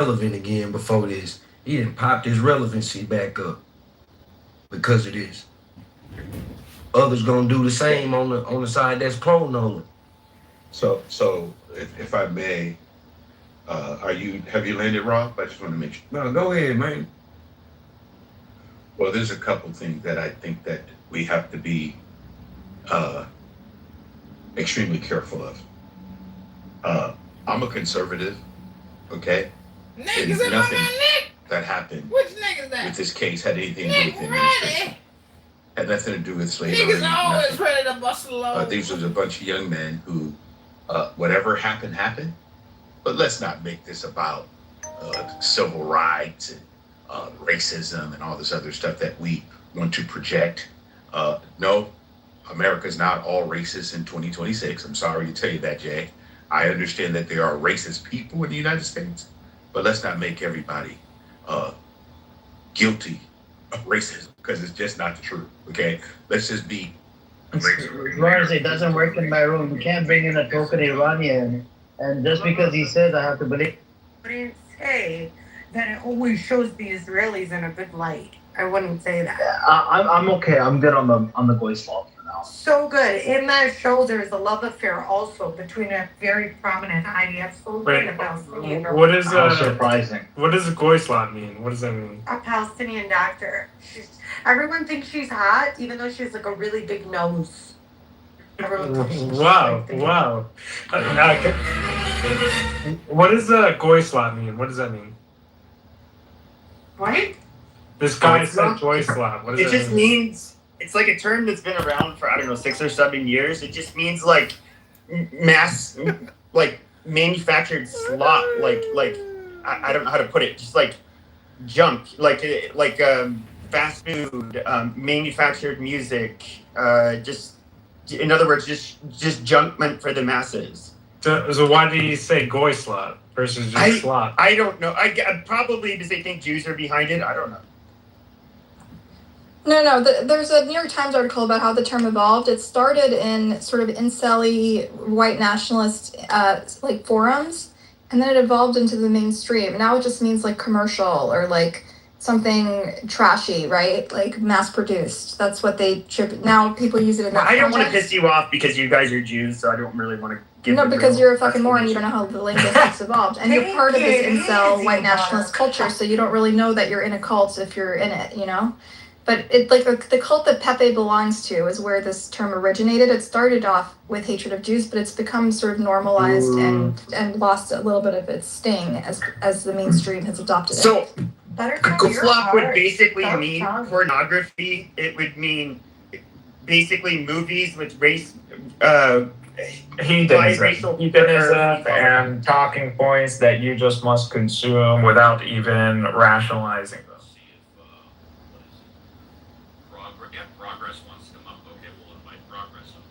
relevant again before this. He didn't pop his relevancy back up because of this. Others gonna do the same on the side that's cloning on him. So if I may, have you landed, Rob? I just want to make sure. No, go ahead, man. Well, there's a couple things that I think that we have to be uh, extremely careful of. I'm a conservative, okay? Nick, And is it my nothing man Nick? that happened Which nigga is that? with this case had anything to do Nick with the administration. ready. Had nothing to do with slavery. Niggas always Nothing. ready to bust a load. These was a bunch of young men who, whatever happened, happened. But let's not make this about civil rights and racism and all this other stuff that we want to project. No, America's not all racist in 2026. I'm sorry to tell you that, Jay. I understand that there are racist people in the United States, but let's not make everybody uh, guilty of racism because it's just not the truth. Okay, let's just be. As long as it doesn't work in my room, you can't bring in a token Iranian, and just because he says I have to believe. Wouldn't say that it always shows the Israelis in a good light. I wouldn't say that. I'm okay. I'm good on the boys' fault for now. So good. In that show, there's a love affair also between a very prominent IDF soldier and a Palestinian. What is How surprising. What does Goislat mean? What does that mean? A Palestinian doctor. Everyone thinks she's hot, even though she has like a really big nose. Wow, wow. What does Goislat mean? What does that mean? What? This guy said Goislat. What does It that just mean? means it's like a term that's been around for I don't know 6 or 7 years. It just means like mass, like manufactured slop, like I don't know how to put it. Just like junk, like fast food, manufactured music. Just in other words, just junk meant for the masses. So why do you say Goislat versus just slot? I don't know. I probably because they think Jews are behind it. I don't know. No. There's a New York Times article about how the term evolved. It started in sort of incel-y white nationalist like forums, and then it evolved into the mainstream. Now it just means like commercial or like something trashy, right? Like mass-produced. That's what they trip. Now people use it in that I don't want to context. piss you off because you guys are Jews, so I don't really want to give. No, the because real you're a fucking moron. You explanation. don't know how the linguistics evolved, and you're part of this incel white nationalist culture. So you don't really know that you're in a cult if you're in it, you know. But it like the cult that Pepe belongs to is where this term originated. It started off with hatred of Jews, but it's become sort of normalized and lost a little bit of its sting as the mainstream has adopted it. So, Better Goslop would basically mean pornography. It would mean basically movies with race, hedonism and talking points that you just must consume without even rationalizing them. Progress wants to come up. Okay, we'll invite Progress up.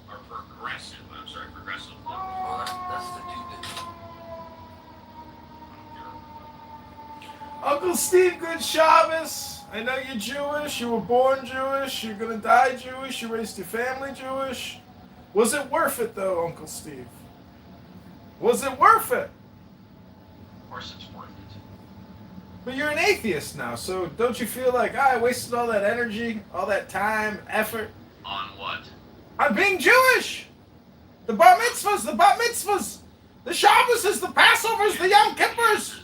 Or Progressive. I'm sorry, Progressive. That's the dude. Uncle Steve, good Shabbos. I know you're Jewish. You were born Jewish. You're gonna die Jewish. You raised your family Jewish. Was it worth it, though, Uncle Steve? Was it worth it? Of course it's worth it. But you're an atheist now, so don't you feel like I wasted all that energy, all that time, effort On what? on being Jewish? The bar mitzvahs, the bat mitzvahs, the Shabbos, the Passovers, the Yom Kippurs.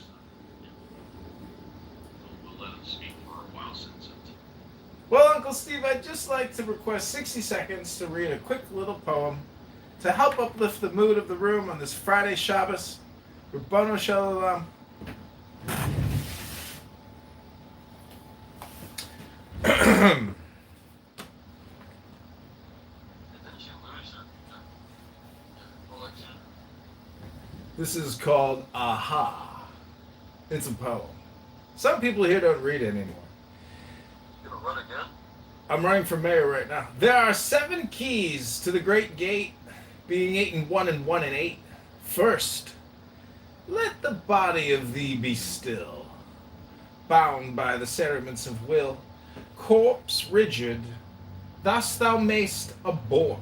We'll let him speak for a while since it. Well, Uncle Steve, I'd just like to request 60 seconds to read a quick little poem to help uplift the mood of the room on this Friday Shabbos. Rabbanu Shalom. This is called Aha. It's a poem. Some people here don't read it anymore. You gonna run again? I'm running for mayor right now. There are 7 keys to the great gate, being 8 and 1 and 1 and 8. First, let the body of thee be still, bound by the cerements of will, corpse rigid, thus thou mayst abort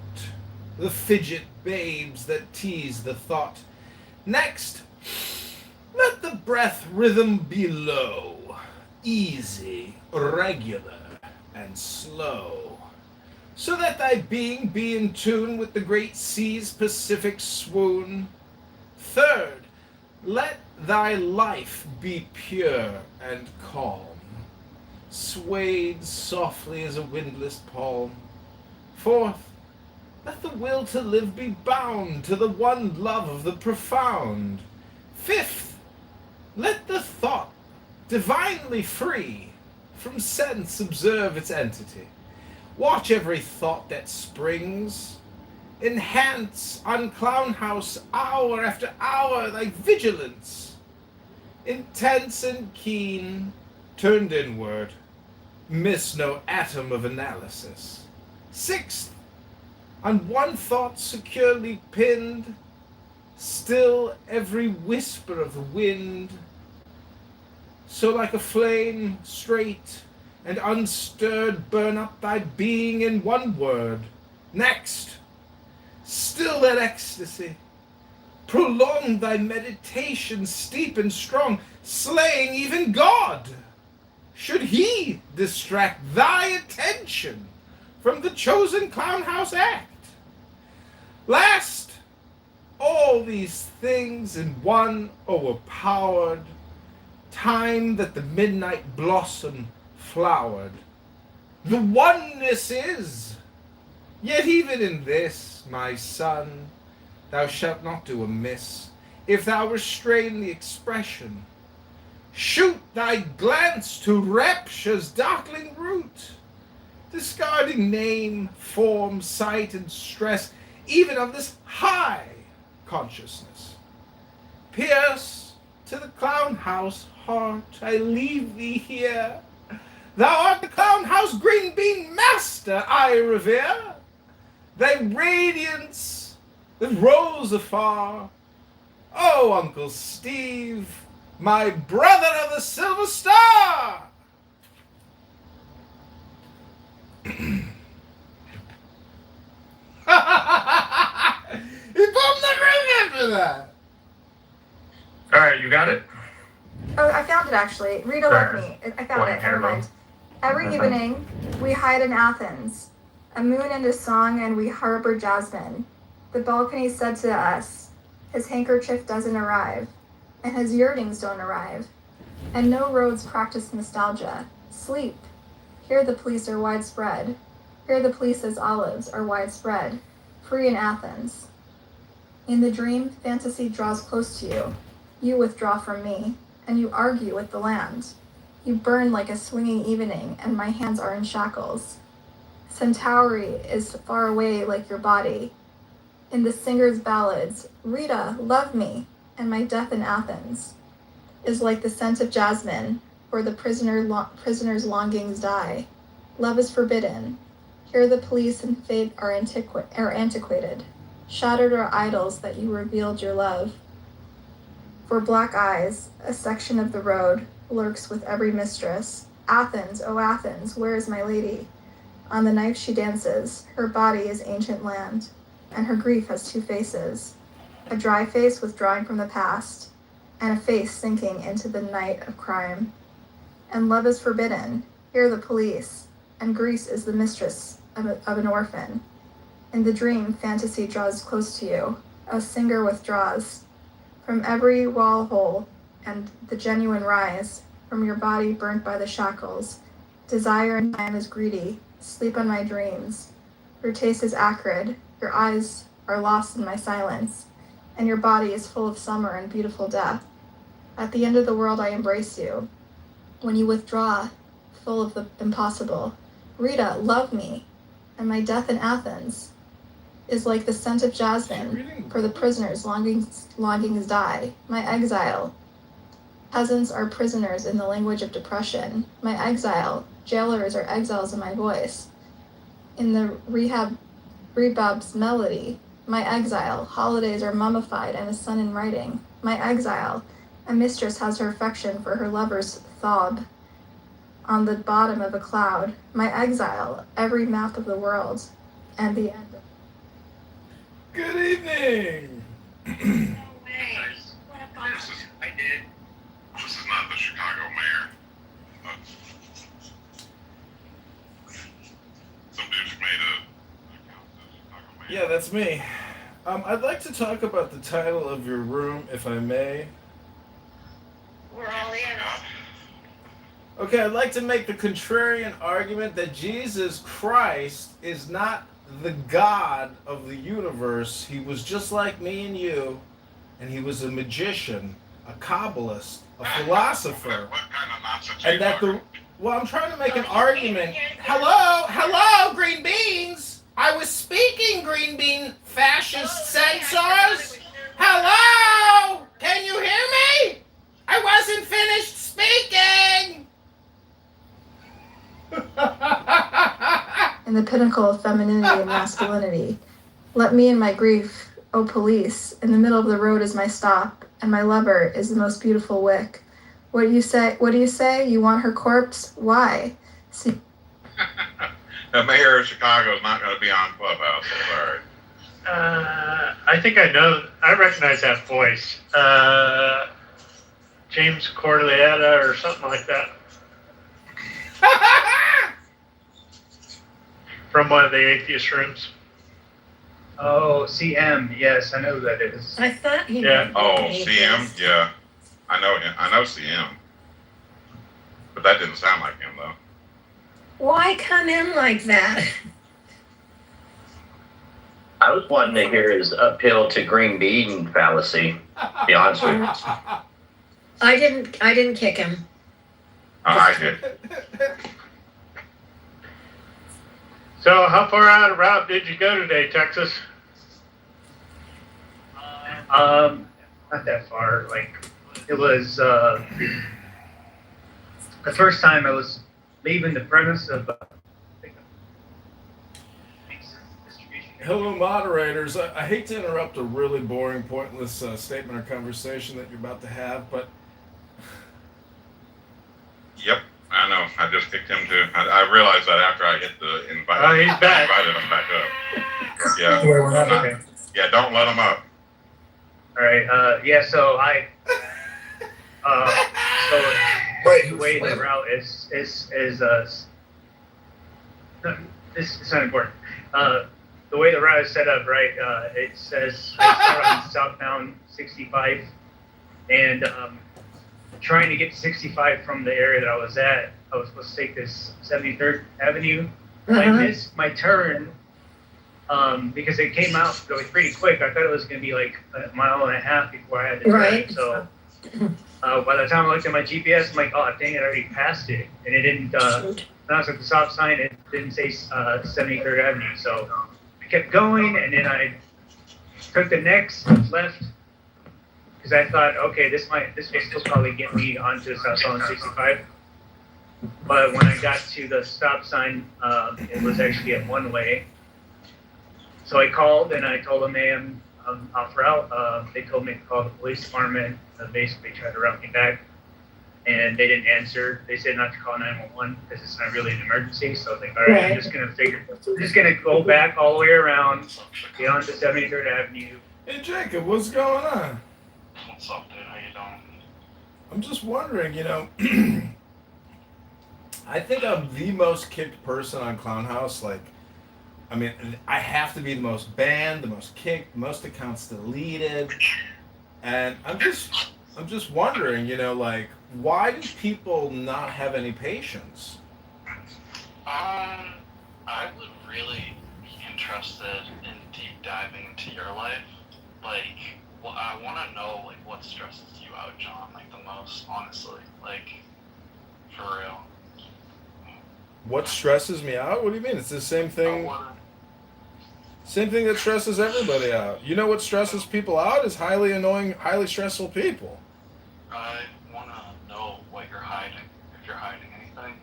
the fidget babes that tease the thought. Next, let the breath rhythm be low, easy, regular, and slow, so that thy being be in tune with the great sea's pacific swoon. Third, let thy life be pure and calm, swayed softly as a windless palm. Fourth, let the will to live be bound to the one love of the profound. Fifth, let the thought, divinely free from sense, observe its entity. Watch every thought that springs. Enhance on Clown House hour after hour thy vigilance. Intense and keen, turned inward, miss no atom of analysis. Sixth, on one thought securely pinned, still every whisper of the wind, so like a flame straight and unstirred burn up thy being in one word. Next, still that ecstasy, prolong thy meditation steep and strong, slaying even God, should he distract thy attention from the chosen Clown House act. Last, all these things in one overpowered time that the midnight blossom flowered. The oneness is, yet even in this, my son, thou shalt not do amiss, if thou restrain the expression. Shoot thy glance to rapture's darkling root, discarding name, form, sight, and stress, even of this high consciousness. Pierce to the Clown House heart, I leave thee here. Thou art the Clown House green bean master I revere. Thy radiance that rose afar. Oh, Uncle Steve, my brother of the Silver Star! He bombed the room after that! Alright, you got it? Oh, I found it actually. Rita left me. I found it. Never mind. Every evening, we hide in Athens. A moon and a song, and we harbor jasmine. The balcony said to us, his handkerchief doesn't arrive, and his yearnings don't arrive. And no roads practice nostalgia. Sleep. Here the police are widespread. Here the police as olives are widespread. Free in Athens. In the dream, fantasy draws close to you. You withdraw from me, and you argue with the land. You burn like a swinging evening, and my hands are in shackles. Centauri is far away like your body. In the singer's ballads, Rita, love me, and my death in Athens is like the scent of jasmine, where the prisoner's longings die. Love is forbidden. Here the police and fate are antiquated. Shattered are idols that you revealed your love. For black eyes, a section of the road lurks with every mistress. Athens, oh Athens, where is my lady? On the knife she dances, her body is ancient land, and her grief has two faces. A dry face withdrawing from the past, and a face sinking into the night of crime. And love is forbidden, here the police, and Greece is the mistress of an orphan. In the dream, fantasy draws close to you, a singer withdraws from every wall hole, and the genuine rise from your body burnt by the shackles. Desire and time is greedy, sleep on my dreams. Your taste is acrid, your eyes are lost in my silence, and your body is full of summer and beautiful death. At the end of the world I embrace you. When you withdraw, full of the impossible, Rita, love me, and my death in Athens is like the scent of jasmine, for the prisoner's longings die. My exile. Peasants are prisoners in the language of depression. My exile. Jailers are exiles in my voice. In the rebab's melody. My exile. Holidays are mummified and a sun in writing. My exile. A mistress has her affection for her lover's throb on the bottom of a cloud. My exile. Every map of the world. And the end. Good evening! I did. Yeah, that's me. I'd like to talk about the title of your room, if I may. We're all in. Okay, I'd like to make the contrarian argument that Jesus Christ is not the God of the universe. He was just like me and you, and he was a magician, a Kabbalist, a philosopher. What kind of nonsense And that the well, I'm trying to make an argument. Hello, green beans. I was speaking, green bean fascist censors. Hello, can you hear me? I wasn't finished speaking. In the pinnacle of femininity and masculinity. Let me in my grief, O police, in the middle of the road is my stop, and my lover is the most beautiful wick. What do you say? What do you say? You want her corpse? Why? See, The mayor of Chicago is not going to be on Clubhouse. I'm sorry. I think I know. I recognize that voice. James Corleata or something like that. From one of the atheist rooms. Oh, CM. Yes, I know who that is. I thought he Yeah. Oh, CM? Yeah. I know him. I know CM. But that didn't sound like him, though. Why come in like that? I was wanting to hear his uphill to green bean fallacy. To be honest with you. I didn't kick him. I did. So, how far out of route did you go today, Texas? Not that far. Like, it was the first time I was leaving the premise of Hello, moderators. I hate to interrupt a really boring, pointless statement or conversation that you're about to have, but Yep. I know. I just kicked him too. I realized that after I hit the invite. Oh, he's back. I invited him back up. Yeah. Okay. Yeah, don't let him up. All right. Yeah. So I. So the way the route is no, this is not important. The way the route is set up, right? It says I start on southbound 65, and trying to get to 65 from the area that I was at. I was supposed to take this 73rd Avenue. I missed my turn because it came out pretty quick. I thought it was going to be like a mile and a half before I had to turn. Right. So by the time I looked at my GPS, I'm like, oh, dang it, I already passed it. And it didn't, when I was at the stop sign, it didn't say 73rd Avenue. So I kept going, and then I took the next left because I thought, okay, this will still probably get me onto southbound 65. But when I got to the stop sign, it was actually a one-way. So I called and I told them, hey, I'm off route. They told me to call the police department. Basically tried to route me back, and they didn't answer. They said not to call 911 because it's not really an emergency. So I was like, all right, I'm just gonna go back all the way around, get onto 73rd Avenue. hey, Jacob, what's going on? What's up, dude? How you doing? I'm just wondering, I think I'm the most kicked person on Clown House. Like, I mean, I have to be the most banned, the most kicked, the most accounts deleted. And I'm just wondering, like, why do people not have any patience? I would really be interested in deep diving into your life. Like, I want to know, like, what stresses you out, John, like, the most, honestly. Like, for real. What stresses me out? What do you mean? It's the same thing. Same thing that stresses everybody out. You know what stresses people out is highly annoying, highly stressful people. I want to know what you're hiding, if you're hiding anything.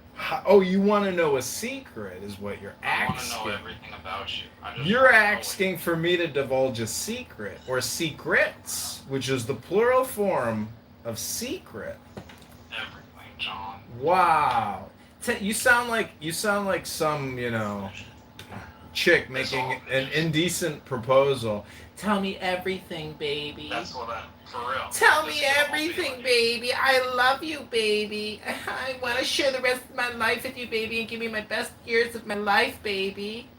Oh, you want to know a secret is what you're I want to asking. know everything about you. You're asking for me to divulge a secret, or secrets, which is the plural form of secret. Everything, John. Wow. You sound like some, chick making an indecent proposal. Tell me everything, baby. That's what for real. Tell me everything, baby. I love you, baby. I want to share the rest of my life with you, baby, and give me my best years of my life, baby.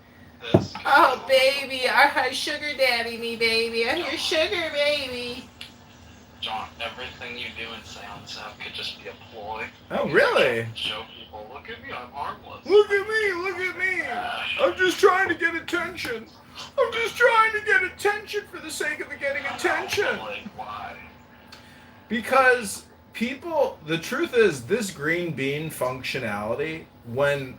this. Oh, baby, I sugar daddy me, baby. I'm your sugar baby. John, everything you do and say on this app could just be a ploy. Oh, really? Show people, look at me, I'm harmless. Look at me, look at me. I'm just trying to get attention. I'm just trying to get attention for the sake of getting attention. Like, why? Because people, the truth is, this green bean functionality, when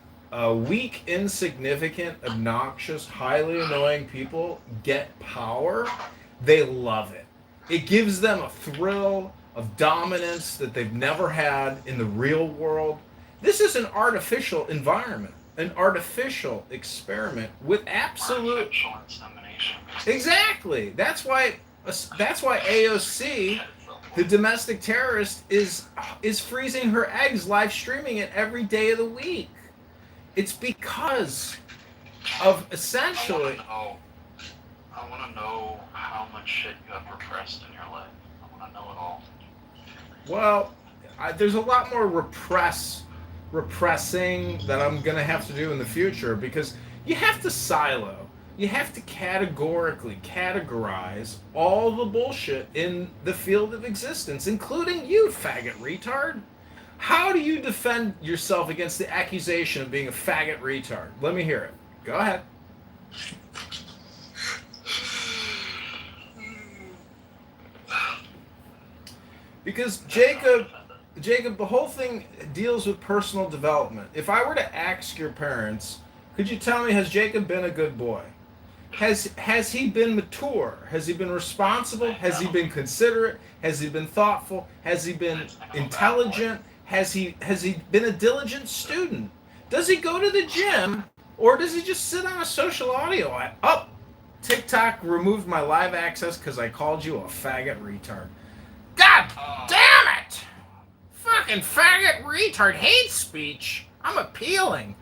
weak, insignificant, obnoxious, highly annoying people get power, they love it. It gives them a thrill of dominance that they've never had in the real world. This is an artificial environment, an artificial experiment with absolute Artificial insemination. Exactly. That's why AOC, the domestic terrorist, is freezing her eggs, live streaming it every day of the week. It's because of essentially. I want to know how much shit you have repressed in your life. I want to know it all. Well, there's a lot more repressing that I'm gonna have to do in the future, because you have to silo. You have to categorically categorize all the bullshit in the field of existence, including you, faggot retard. How do you defend yourself against the accusation of being a faggot retard? Let me hear it. Go ahead. Because Jacob, the whole thing deals with personal development. If I were to ask your parents, could you tell me, has Jacob been a good boy? Has he been mature? Has he been responsible? Has he been considerate? Has he been thoughtful? Has he been intelligent? Has he been a diligent student? Does he go to the gym, or does he just sit on a social audio app? Oh, TikTok removed my live access because I called you a faggot retard. God damn it! Fucking faggot retard hate speech. I'm appealing.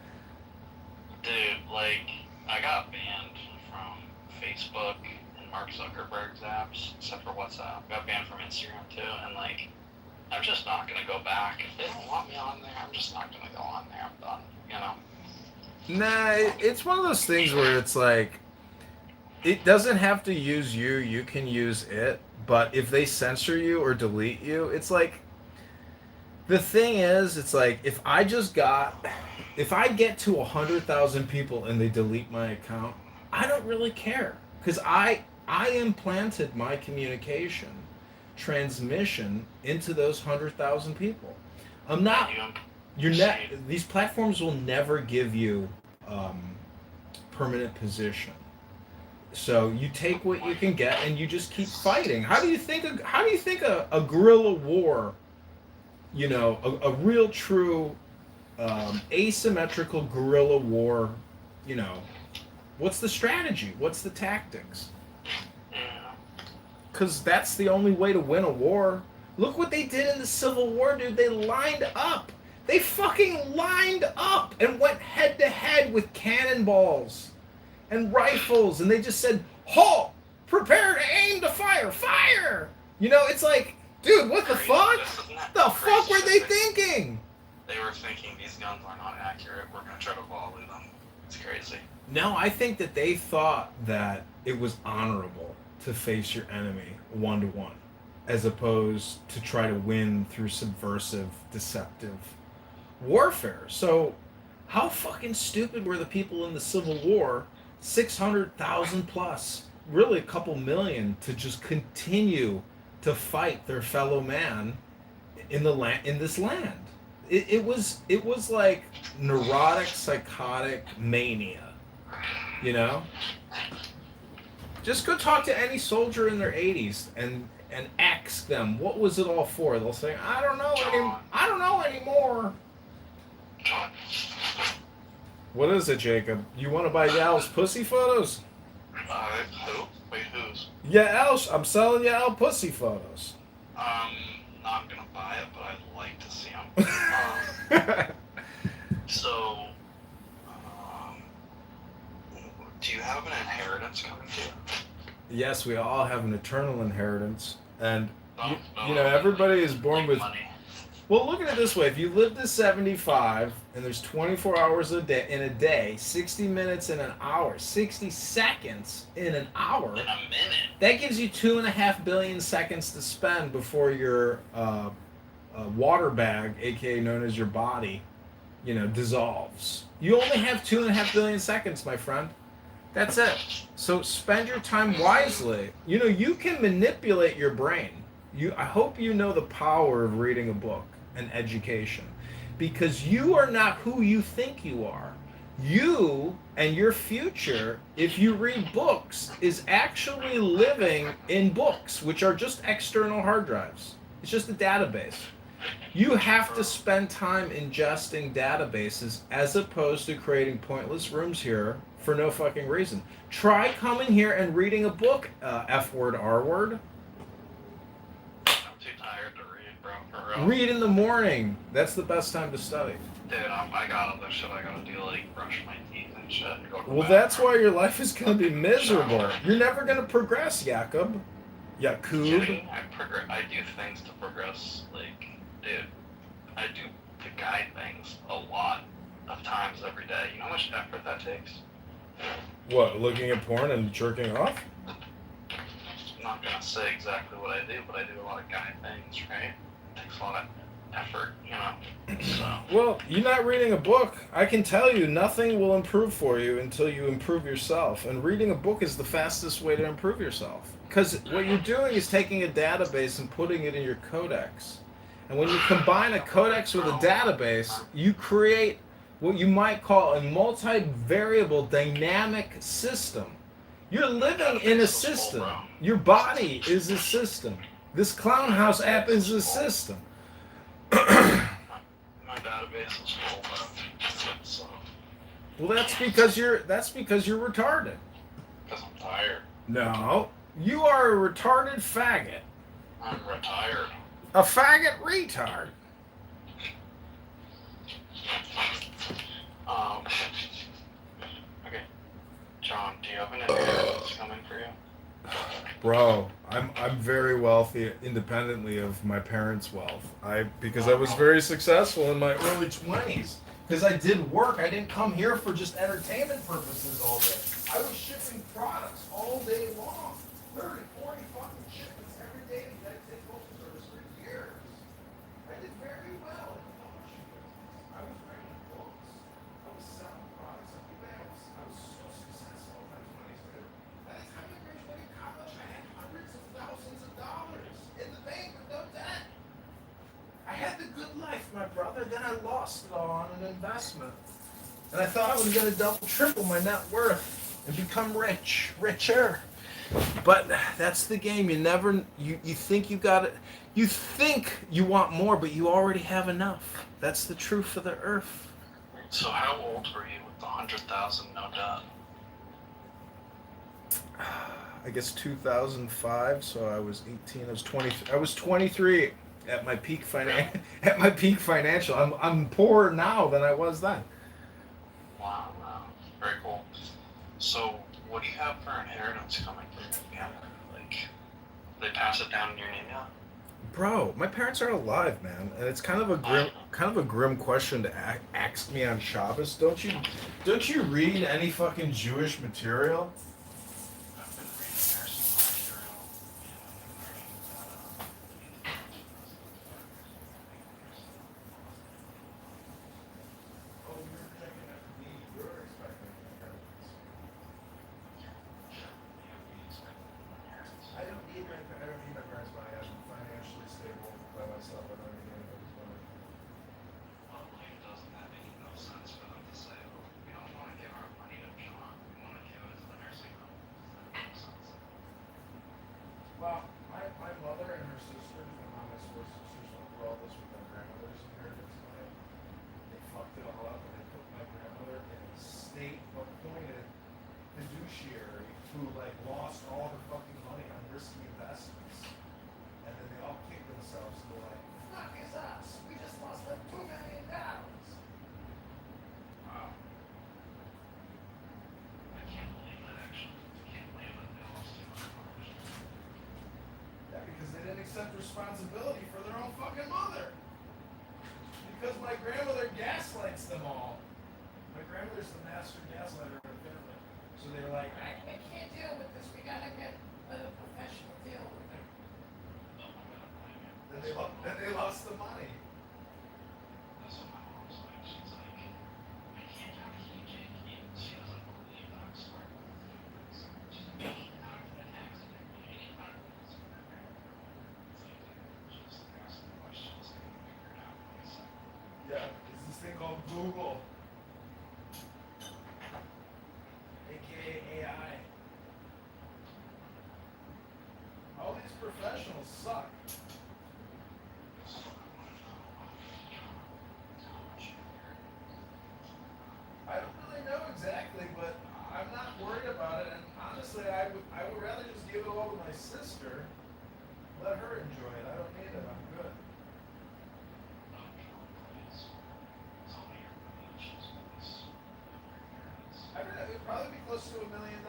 Dude, like, I got banned from Facebook and Mark Zuckerberg's apps, except for WhatsApp. Got banned from Instagram too, and like, I'm just not gonna go back. If they don't want me on there, I'm just not gonna go on there. I'm done, you know? Nah, it's one of those things where it's like, it doesn't have to use you, you can use it, but if they censor you or delete you, it's like, the thing is, it's like, if I get to 100,000 people and they delete my account, I don't really care, because I implanted my communication transmission into those 100,000 people. I'm not. These platforms will never give you permanent position. So you take what you can get and you just keep fighting. How do you think a guerrilla war, you know, a real true asymmetrical guerrilla war, you know, what's the strategy? What's the tactics? Because that's the only way to win a war. Look what they did in the Civil War, dude. They lined up. They fucking lined up and went head to head with cannonballs and rifles, and they just said, halt! Prepare to aim to fire! Fire! You know, it's like, dude, what the fuck? The fuck were they thinking? They were thinking these guns are not accurate. We're gonna try to volley them. It's crazy. No, I think that they thought that it was honorable to face your enemy 1-to-1, as opposed to try to win through subversive, deceptive warfare. So, how fucking stupid were the people in the Civil War, 600,000 plus, really a couple million, to just continue to fight their fellow man in this land? It was like neurotic, psychotic mania, you know? Just go talk to any soldier in their 80s and ask them, what was it all for? They'll say, I don't know anymore. What is it, Jacob? You want to buy Yal's pussy photos? Who? Wait, whose? Yeah, I'm selling Yal pussy photos. Not gonna buy it, but I'd like to see them. So, do you have an inheritance coming to you? Yes, we all have an eternal inheritance, and you know, everybody is born with. Money. Well, look at it this way: if you live to 75, and there's 24 hours a day in a day, 60 minutes in an hour, 60 seconds in an hour, In a minute. that gives you 2.5 billion seconds to spend before your water bag, aka known as your body, dissolves. You only have 2.5 billion seconds, my friend. That's it. So spend your time wisely. You can manipulate your brain. I hope you know the power of reading a book and education, because you are not who you think you are. You and your future, if you read books, is actually living in books, which are just external hard drives. It's just a database. You have to spend time ingesting databases as opposed to creating pointless rooms here for no fucking reason. Try coming here and reading a book, F word, R word. I'm too tired to read, bro. For real. Read in the morning. That's the best time to study. Dude, I got other shit I gotta do, like brush my teeth and shit. And go to Well, bed. that's why your life is going to be miserable. You're never going to progress, Jakob. Yakub. I do things to progress. Like, dude, I do the guide things a lot of times every day. You know how much effort that takes? What, looking at porn and jerking off? I'm not gonna say exactly what I do, but I do a lot of guide things, right? It takes a lot of effort, So. Well, you're not reading a book. I can tell you nothing will improve for you until you improve yourself. And reading a book is the fastest way to improve yourself. Because what you're doing is taking a database and putting it in your codex. And when you combine a codex with a database, you create what you might call a multivariable dynamic system. You're living in a system. Your body is a system. This Clown House app is a system. My database is full, so. Well, that's because you're retarded. Because I'm tired. No, you are a retarded faggot. I'm retired. A faggot retard. Okay. John, do you have an inheritance coming for you? Bro, I'm very wealthy independently of my parents' wealth. Because I was very successful in my early 20s. Because I did work. I didn't come here for just entertainment purposes all day. I was shipping products all day long. 30, 40 fucking shipments every day to United Postal Service for years. I did very well in the publishing business. I was writing books. I was selling products every day. I was so successful in my 20s, dude. By the time I graduated college, I had hundreds of thousands of dollars in the bank with no debt. I had the good life, my brother. Then I lost it all on an investment. And I thought I was going to double, triple my net worth and become richer. But that's the game. You think you got it. You think you want more, but you already have enough. That's the truth of the earth. So how old were you with the 100,000 no debt? I guess 2005. So I was 18. I was 20. I was 23 at my peak financial. I'm poorer now than I was then. Wow, very cool. So what do you have for inheritance coming from your family? Like, they pass it down in your name now? Bro, my parents are alive, man, and it's kind of a grim question to ask me on Shabbos. Don't you read any fucking Jewish material? I've been reading their material. Oh, you're projecting that for me. You're expecting inheritance. I don't need my parents' money. I'm financially stable by myself. I don't need anybody's money. Well, like, doesn't that make no sense for them to say, oh, we don't want to give our money to John, we want to give it to the nursing home? Does that make sense? Well, my mother and her sisters, my mom has four sisters, went through all this with my grandmother's inheritance money. They fucked it all up and they put my grandmother in a state-appointed fiduciary who lost all her fucking money on risky investments. And then they all kicked themselves and they're like, fuck is us? We just lost $2 million. Wow. I can't believe that, actually. I can't believe that they lost $2 million. Yeah, because they didn't accept responsibility for their own fucking mother. my grandmother gaslights them all. My grandmother's the master gaslighter of her family. So they're like, I can't deal with this. We gotta get a professional deal with it. Then they lost the money. That's what my mom's like. She's like, I can't have a cake. She doesn't believe that I'm smart. She's like, out of an accident. It's like, just ask the questions and figure it out on myself. Yeah, there's this thing called Google. AKA AI. All these professionals suck. I don't really know exactly, but I'm not worried about it. And honestly, I would rather just give it all to my sister. Let her enjoy it. I don't need it. I'm good. I mean, it would probably be close to $1 million.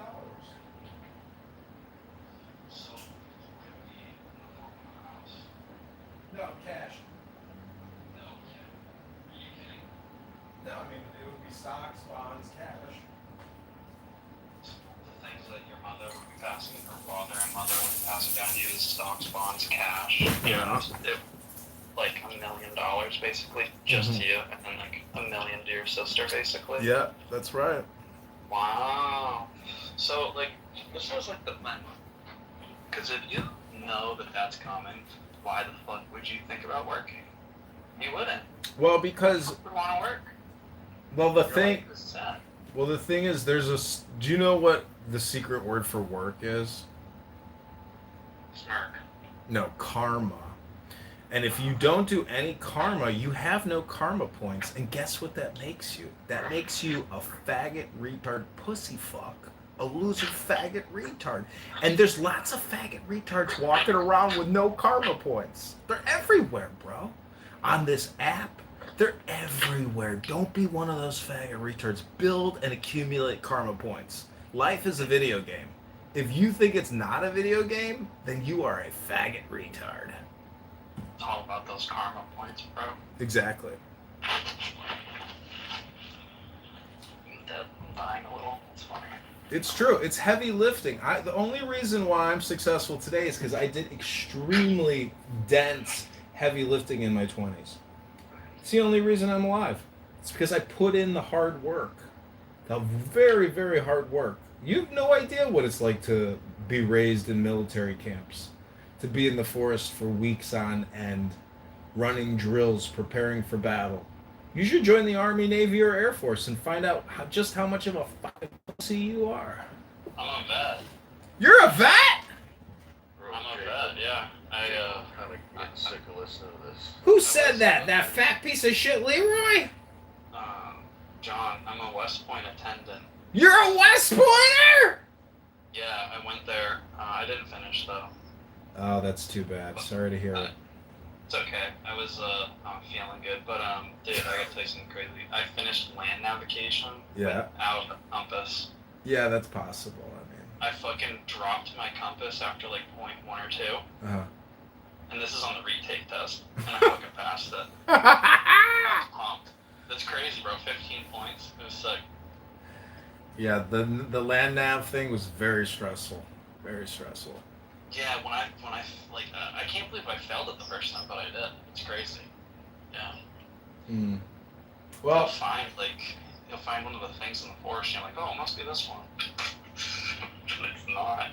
So, would it be in the form of a house? No, cash. No. Are you kidding? No, I mean, it would be stocks, bonds, cash. The things that your mother would be passing, her father and mother would pass it down to you as stocks, bonds, cash. Yeah. It, like $1 million basically, just to you, and then like $1 million to your sister basically. Yeah, that's right. Wow. So like, this is like the plan. Because if you know that that's coming, why the fuck would you think about working? You wouldn't. Well, because You would want to work. well, the Your thing. life is set. Well, the thing is, do you know what the secret word for work is? Smirk. No, karma. And if you don't do any karma, you have no karma points. And guess what that makes you? That makes you a faggot, retard, pussy fuck. A loser, faggot, retard. And there's lots of faggot retards walking around with no karma points. They're everywhere, bro. On this app, they're everywhere. Don't be one of those faggot retards. Build and accumulate karma points. Life is a video game. If you think it's not a video game, then you are a faggot retard. It's all about those karma points, bro. Exactly. I'm dying a little. It's funny. It's true. It's heavy lifting. The only reason why I'm successful today is because I did extremely dense heavy lifting in my 20s. It's the only reason I'm alive. It's because I put in the hard work. The very, very hard work. You have no idea what it's like to be raised in military camps, to be in the forest for weeks on end, running drills, preparing for battle. You should join the Army, Navy, or Air Force and find out just how much of a fucking pussy you are. I'm a vet. You're a vet? I'm a vet, yeah. I'm kind of getting sick of listening to this. Who said that? That fat piece of shit, Leroy? John, I'm a West Point attendant. You're a West Pointer? Yeah, I went there. I didn't finish though. Oh, that's too bad. Sorry to hear it. It's okay. I was feeling good, but dude, I gotta tell you something crazy. I finished land navigation. Yeah. Without a compass. Yeah, that's possible. I mean. I fucking dropped my compass after like point 1 or 2. Uh-huh. And this is on the retake test, and I fucking passed it. I was pumped. That's crazy, bro. 15 points. It was sick. Yeah, the land nav thing was very stressful. Very stressful. Yeah, when I like, I can't believe I failed it the first time, but I did. It's crazy. Yeah. Hmm. You'll Well, find one of the things in the forest, and you're like, oh, it must be this one. But it's not.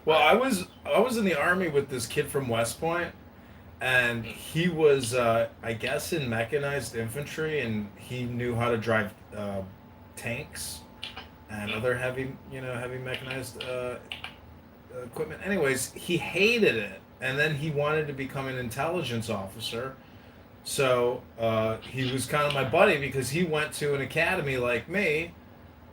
well, I was in the Army with this kid from West Point, and he was, I guess, in mechanized infantry, and he knew how to drive tanks and other heavy mechanized equipment. Anyways, he hated it, and then he wanted to become an intelligence officer. So he was kind of my buddy because he went to an academy like me,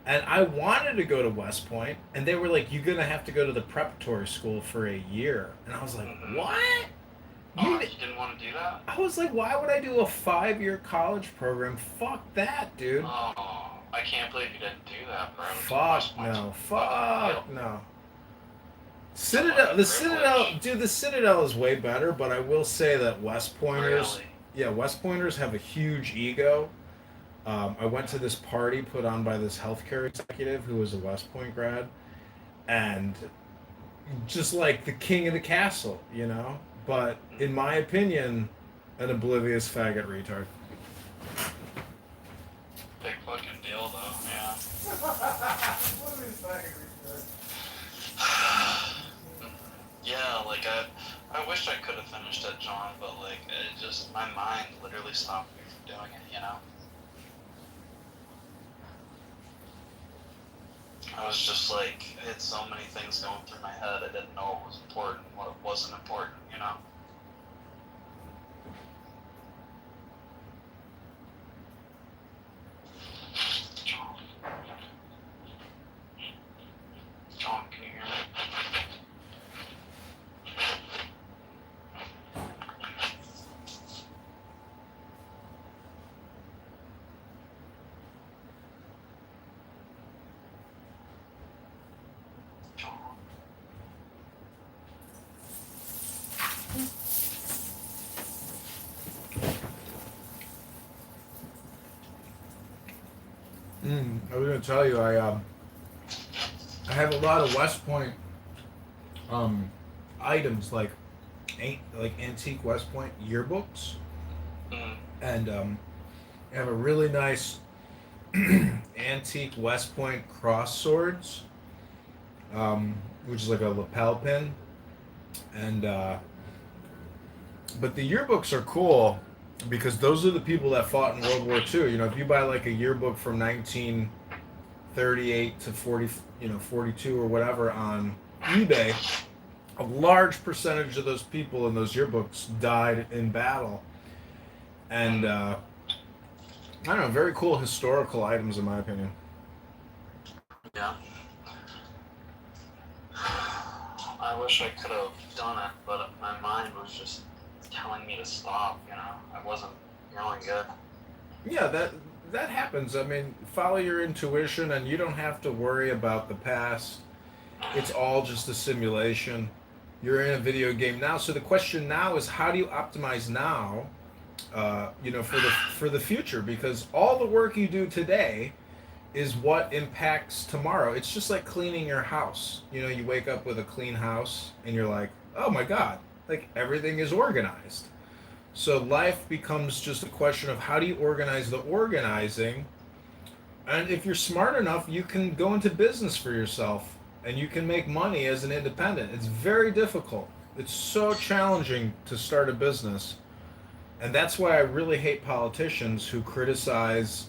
and I wanted to go to West Point, and they were like, "You're gonna have to go to the preparatory school for a year," and I was like, "What?" You didn't want to do that? I was like, "Why would I do a 5-year college program? Fuck that, dude." Oh, I can't believe you didn't do that, bro. Fuck no. Fuck no. Citadel, the Citadel is way better, but I will say that West Pointers, Yeah, West Pointers have a huge ego. I went to this party put on by this healthcare executive who was a West Point grad, and just like the king of the castle, you know. But in my opinion, an oblivious faggot retard. Big fucking deal, though. Yeah. Yeah, like I wish I could have finished it, John, but like it just my mind literally stopped me from doing it. You know. I was just like, I had so many things going through my head. I didn't know what was important, what wasn't important. You know. John. John, can you hear me? I was gonna tell you, I have a lot of West Point items like antique West Point yearbooks, and I have a really nice antique West Point cross swords, which is like a lapel pin, and but the yearbooks are cool because those are the people that fought in World War II. You know, if you buy like a yearbook from 1938 to 42 or whatever on eBay, a large percentage of those people in those yearbooks died in battle. And I don't know, very cool historical items in my opinion. Yeah. I wish I could have done it, but my mind was just telling me to stop, you know. I wasn't really good. Yeah, that happens. I mean, follow your intuition and you don't have to worry about the past. It's all just a simulation. You're in a video game now, so the question now is how do you optimize now, for the future, because all the work you do today is what impacts tomorrow. It's just like cleaning your house. You know, you wake up with a clean house and you're like, "Oh my god, like everything is organized." So life becomes just a question of how do you organize the organizing. And if you're smart enough, you can go into business for yourself and you can make money as an independent. It's very difficult. It's so challenging to start a business. And that's why I really hate politicians who criticize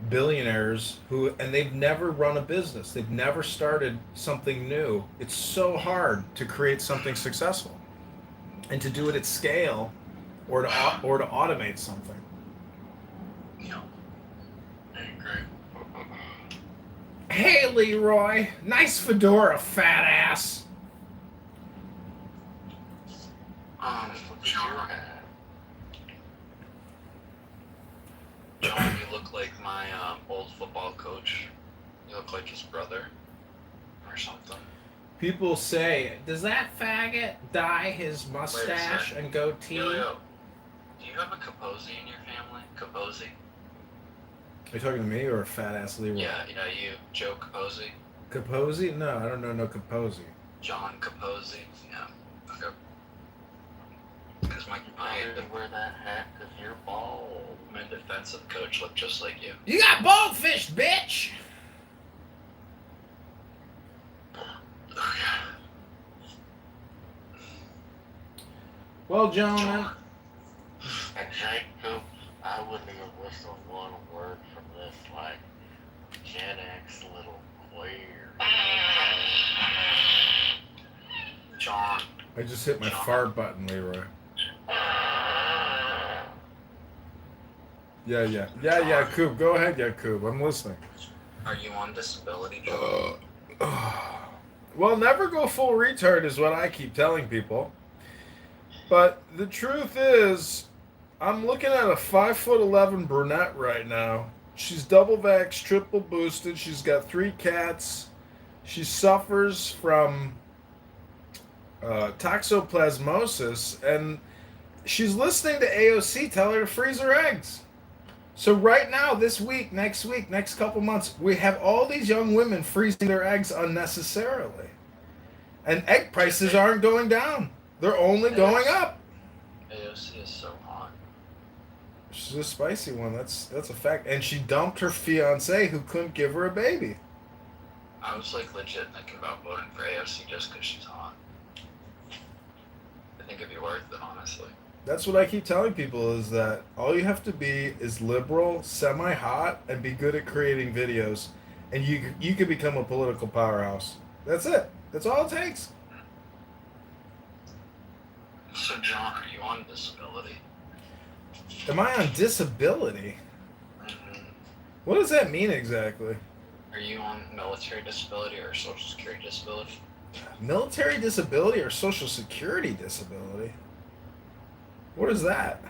billionaires and they've never run a business. They've never started something new. It's so hard to create something successful and to do it at scale or to automate something. Yeah. I agree. Hey, Leroy. Nice fedora, fat ass. John, you look like my old football coach. You look like his brother or something. People say, does that faggot dye his mustache and goatee? Yo. Do you have a Kaposi in your family? Kaposi? Are you talking to me or a fat ass Leroy? Yeah, you know you, Joe Kaposi. Kaposi? No, I don't know no Kaposi. John Kaposi. Yeah. Okay. Because my had to wear that hat because you're bald. My defensive coach looked just like you. You got baldfish, bitch! Well, gentlemen. And Jacob, I wouldn't even whistle one word from this, like, Gen X little queer. John. I just hit my fart button, Leroy. Yeah, Coop. Go ahead, Coop. I'm listening. Are you on disability, John? Well, never go full retard is what I keep telling people. But the truth is, I'm looking at a 5'11" brunette right now. She's double vaxxed, triple boosted. She's got 3 cats. She suffers from toxoplasmosis, and she's listening to AOC tell her to freeze her eggs. So right now, this week, next couple months, we have all these young women freezing their eggs unnecessarily. And egg prices aren't going down. They're only going up. AOC is so hot. She's a spicy one. That's a fact. And she dumped her fiance who couldn't give her a baby. I was like legit thinking about voting for AOC just because she's hot. I think it'd be worth it, honestly. That's what I keep telling people is that all you have to be is liberal, semi-hot, and be good at creating videos. And you can become a political powerhouse. That's it. That's all it takes. So, John, are you on disability? Am I on disability? Mm-hmm. What does that mean exactly? Are you on military disability or social security disability? Military disability or social security disability? What is that?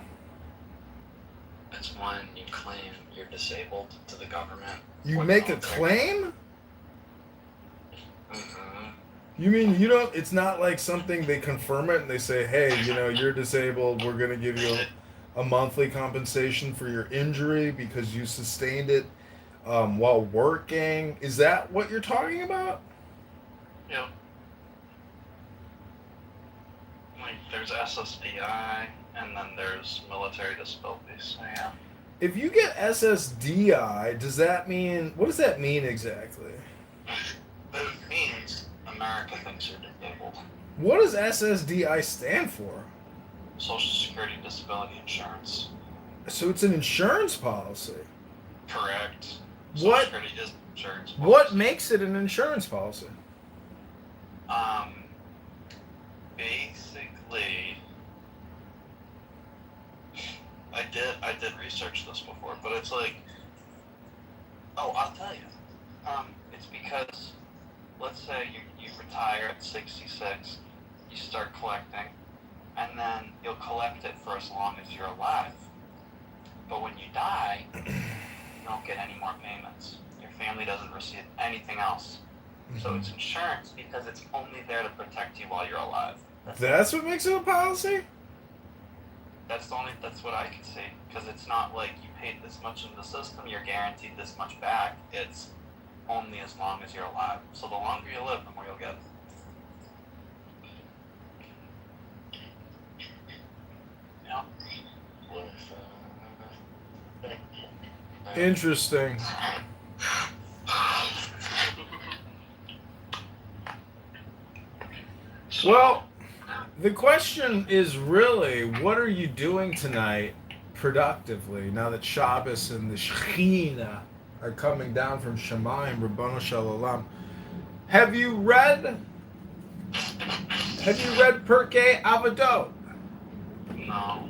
It's when you claim you're disabled to the government. You with make a military. claim? Mm-hmm. You mean you don't, it's not like something they confirm it and they say, hey, you're disabled, we're going to give you a monthly compensation for your injury because you sustained it while working. Is that what you're talking about? Yep. Like, there's SSDI, and then there's military disability, so yeah. If you get SSDI, does that mean, what does that mean exactly? It means America thinks you're disabled. What does SSDI stand for? Social Security Disability Insurance. So it's an insurance policy. Correct. What? Social Security is insurance policy. What makes it an insurance policy? Basically, I did research this before, but it's like, oh, I'll tell you. It's because, let's say you retire at 66, you start collecting, and then you'll collect it for as long as you're alive. But when you die, you don't get any more payments. Your family doesn't receive anything else. So it's insurance because it's only there to protect you while you're alive. That's what makes it a policy? That's what I can see. Because it's not like you paid this much in the system, you're guaranteed this much back. It's only as long as you're alive. So the longer you live, the more you'll get. Yeah. Interesting. Well, the question is really, what are you doing tonight productively now that Shabbos and the Shekhinah are coming down from Shemayim, Rabbanu Shalom? Have you read Pirkei Avot? No.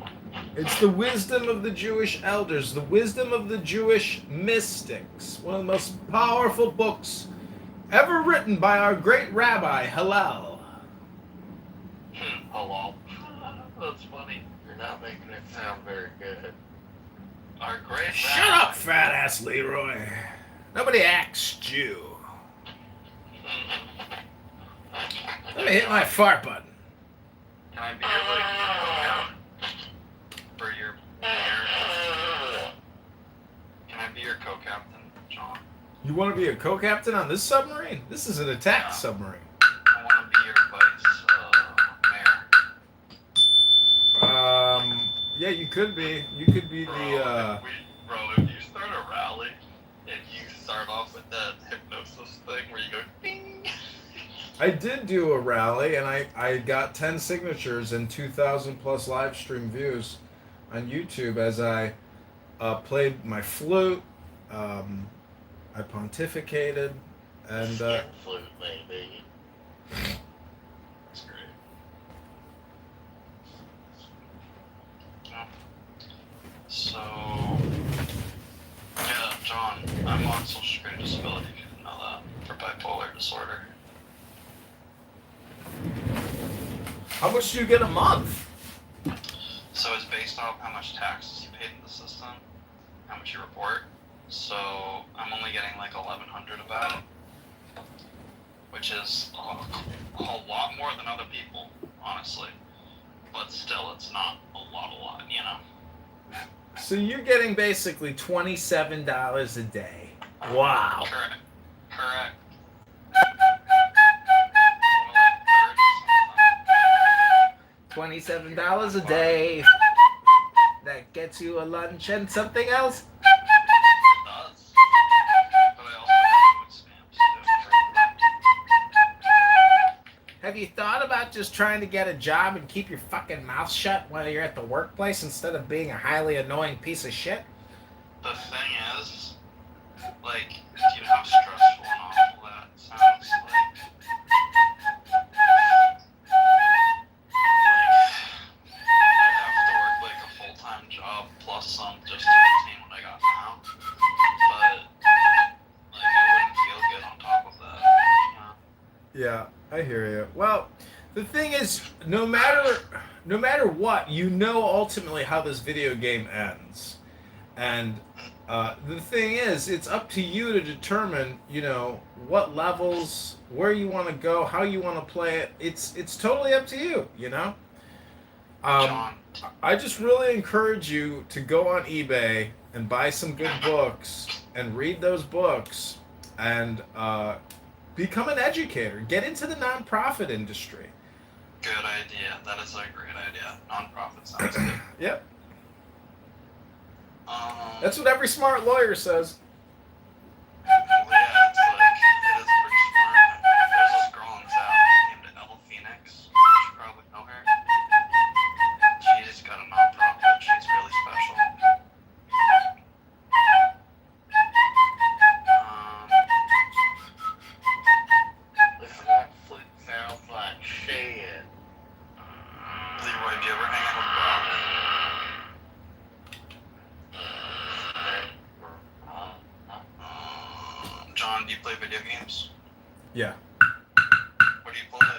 It's the wisdom of the Jewish elders, the wisdom of the Jewish mystics. One of the most powerful books ever written by our great rabbi, Hillel. Hello. That's funny. You're not making it sound very good. Our great Shut up, fat ass Leroy. Nobody asked you. Let me hit my fart button. Can I be your for your Can I be your co-captain, John? You want to be a co-captain on this submarine? This is an attack submarine. I want to be your vice mayor. Yeah, you could be. You could be the. If you start a rally and you start off with that hypnosis thing where you go ding. I did do a rally, and I got 10 signatures and 2,000 plus live stream views on YouTube as I played my flute. I pontificated, and Skin flute, maybe. That's great. So, yeah, John, I'm on social security disability, if you didn't know that, for bipolar disorder. How much do you get a month? So it's based off how much taxes you paid in the system, how much you report. So I'm only getting like $1,100 about it, which is a whole lot more than other people, honestly. but still, it's not a lot, you know? So you're getting basically $27 a day. Wow. Correct. $27 a day. That gets you a lunch and something else. It does. But I also have food stamps too. Have you thought about just trying to get a job and keep your fucking mouth shut while you're at the workplace instead of being a highly annoying piece of shit? The thing is, like, do you know how stressful and awful that sounds? I'd have to work like a full-time job plus some just to retain what I got now. But like, I wouldn't feel good on top of that. You know? Yeah, I hear you. Well, the thing is, no matter what, you know ultimately how this video game ends. And the thing is, it's up to you to determine, you know, what levels, where you want to go, how you want to play it. It's totally up to you, you know? I just really encourage you to go on eBay and buy some good books and read those books and become an educator. Get into the nonprofit industry. Good idea. That is a great idea. Non-profit sounds good. Yep. That's what every smart lawyer says. Well, yeah, it's like, it is pretty smart. There's this girl in town named Elle Phoenix. You should probably know her. She's got a non-profit. She's really special. This actually sounds like shit. Leroy, do you ever hang out with Bob? John, do you play video games? Yeah. What do you play?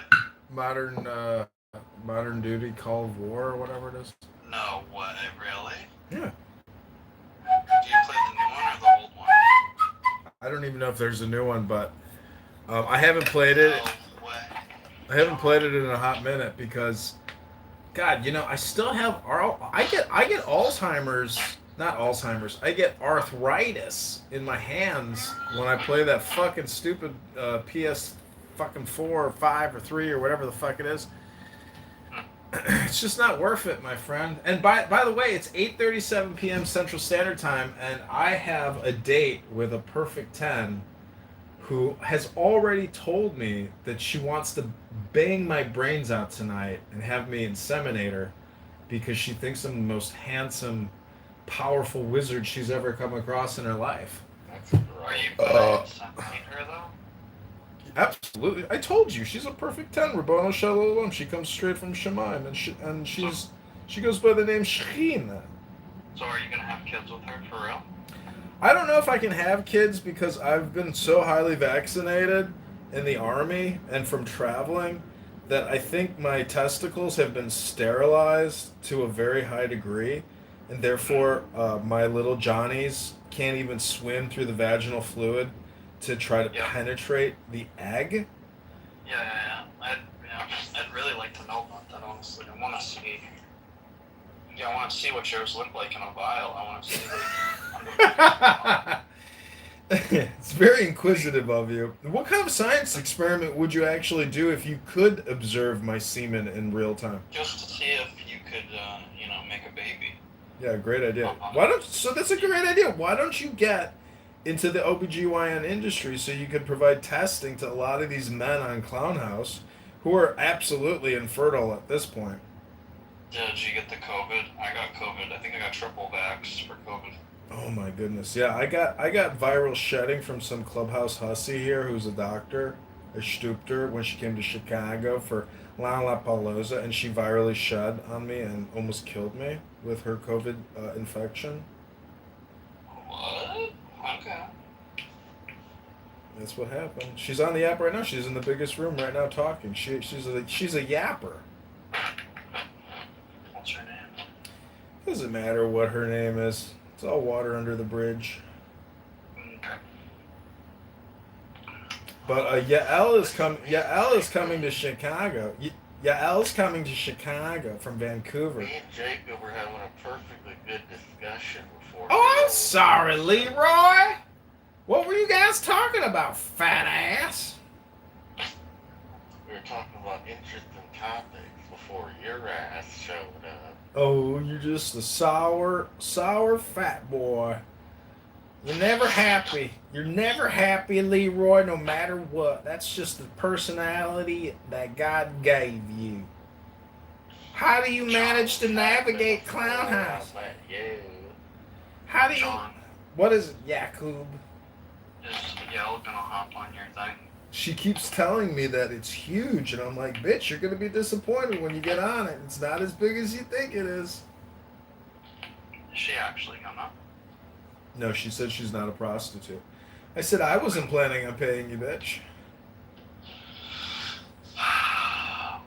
Modern Duty, Call of War, or whatever it is. No way, really? Yeah. Do you play the new one or the old one? I don't even know if there's a new one, but I haven't played it. No way. I haven't played it in a hot minute because, God, you know, I still have I get Alzheimer's, not Alzheimer's. I get arthritis in my hands when I play that fucking stupid PS fucking 4 or 5 or 3 or whatever the fuck it is. It's just not worth it, my friend. And by the way, it's 8:37 p.m. Central Standard Time, and I have a date with a Perfect 10 who has already told me that she wants to bang my brains out tonight and have me inseminate her because she thinks I'm the most handsome, powerful wizard she's ever come across in her life. Are you going to inseminate her, though? Absolutely. I told you, she's a perfect 10, Rabbono Shalom. She comes straight from Shemaim, and she goes by the name Shechina. So are you going to have kids with her, for real? I don't know if I can have kids because I've been so highly vaccinated in the army and from traveling that I think my testicles have been sterilized to a very high degree, and therefore my little Johnnies can't even swim through the vaginal fluid to try to penetrate the egg. Yeah. I'd really like to know about that, honestly. I want to see. Yeah, I want to see what yours look like in a vial. I want to see, It's very inquisitive of you. What kind of science experiment would you actually do if you could observe my semen in real time? just to see if you could, make a baby. Yeah, great idea. So that's a great idea. Why don't you get into the OBGYN industry so you could provide testing to a lot of these men on Clown House who are absolutely infertile at this point? Did you get the COVID? I got COVID. I think I got triple vaxxed for COVID. Oh my goodness. Yeah, I got viral shedding from some clubhouse hussy here who's a doctor. I stooped her when she came to Chicago for Lollapalooza, and she virally shed on me and almost killed me with her COVID infection. What? Okay. That's what happened. She's on the app right now. She's in the biggest room right now talking. She's a yapper. What's her name? Doesn't matter what her name is. It's all water under the bridge. Okay. But Yael is coming to Chicago. Yael's coming to Chicago from Vancouver. Me and Jacob were having a perfectly good discussion before. Oh, I'm sorry, Leroy. What were you guys talking about, fat ass? We were talking about interesting topics before your ass showed up. Oh, you're just a sour fat boy. You're never happy. You're never happy, Leroy, no matter what. That's just the personality that God gave you. How do you manage to navigate Clown House? How do you... John, What is it, Yakub? is Yael gonna hop on your thing? She keeps telling me that it's huge, and I'm like, bitch, you're going to be disappointed when you get on it. It's not as big as you think it is. Is she actually gonna? No, she said she's not a prostitute. I said, I wasn't planning on paying you, bitch.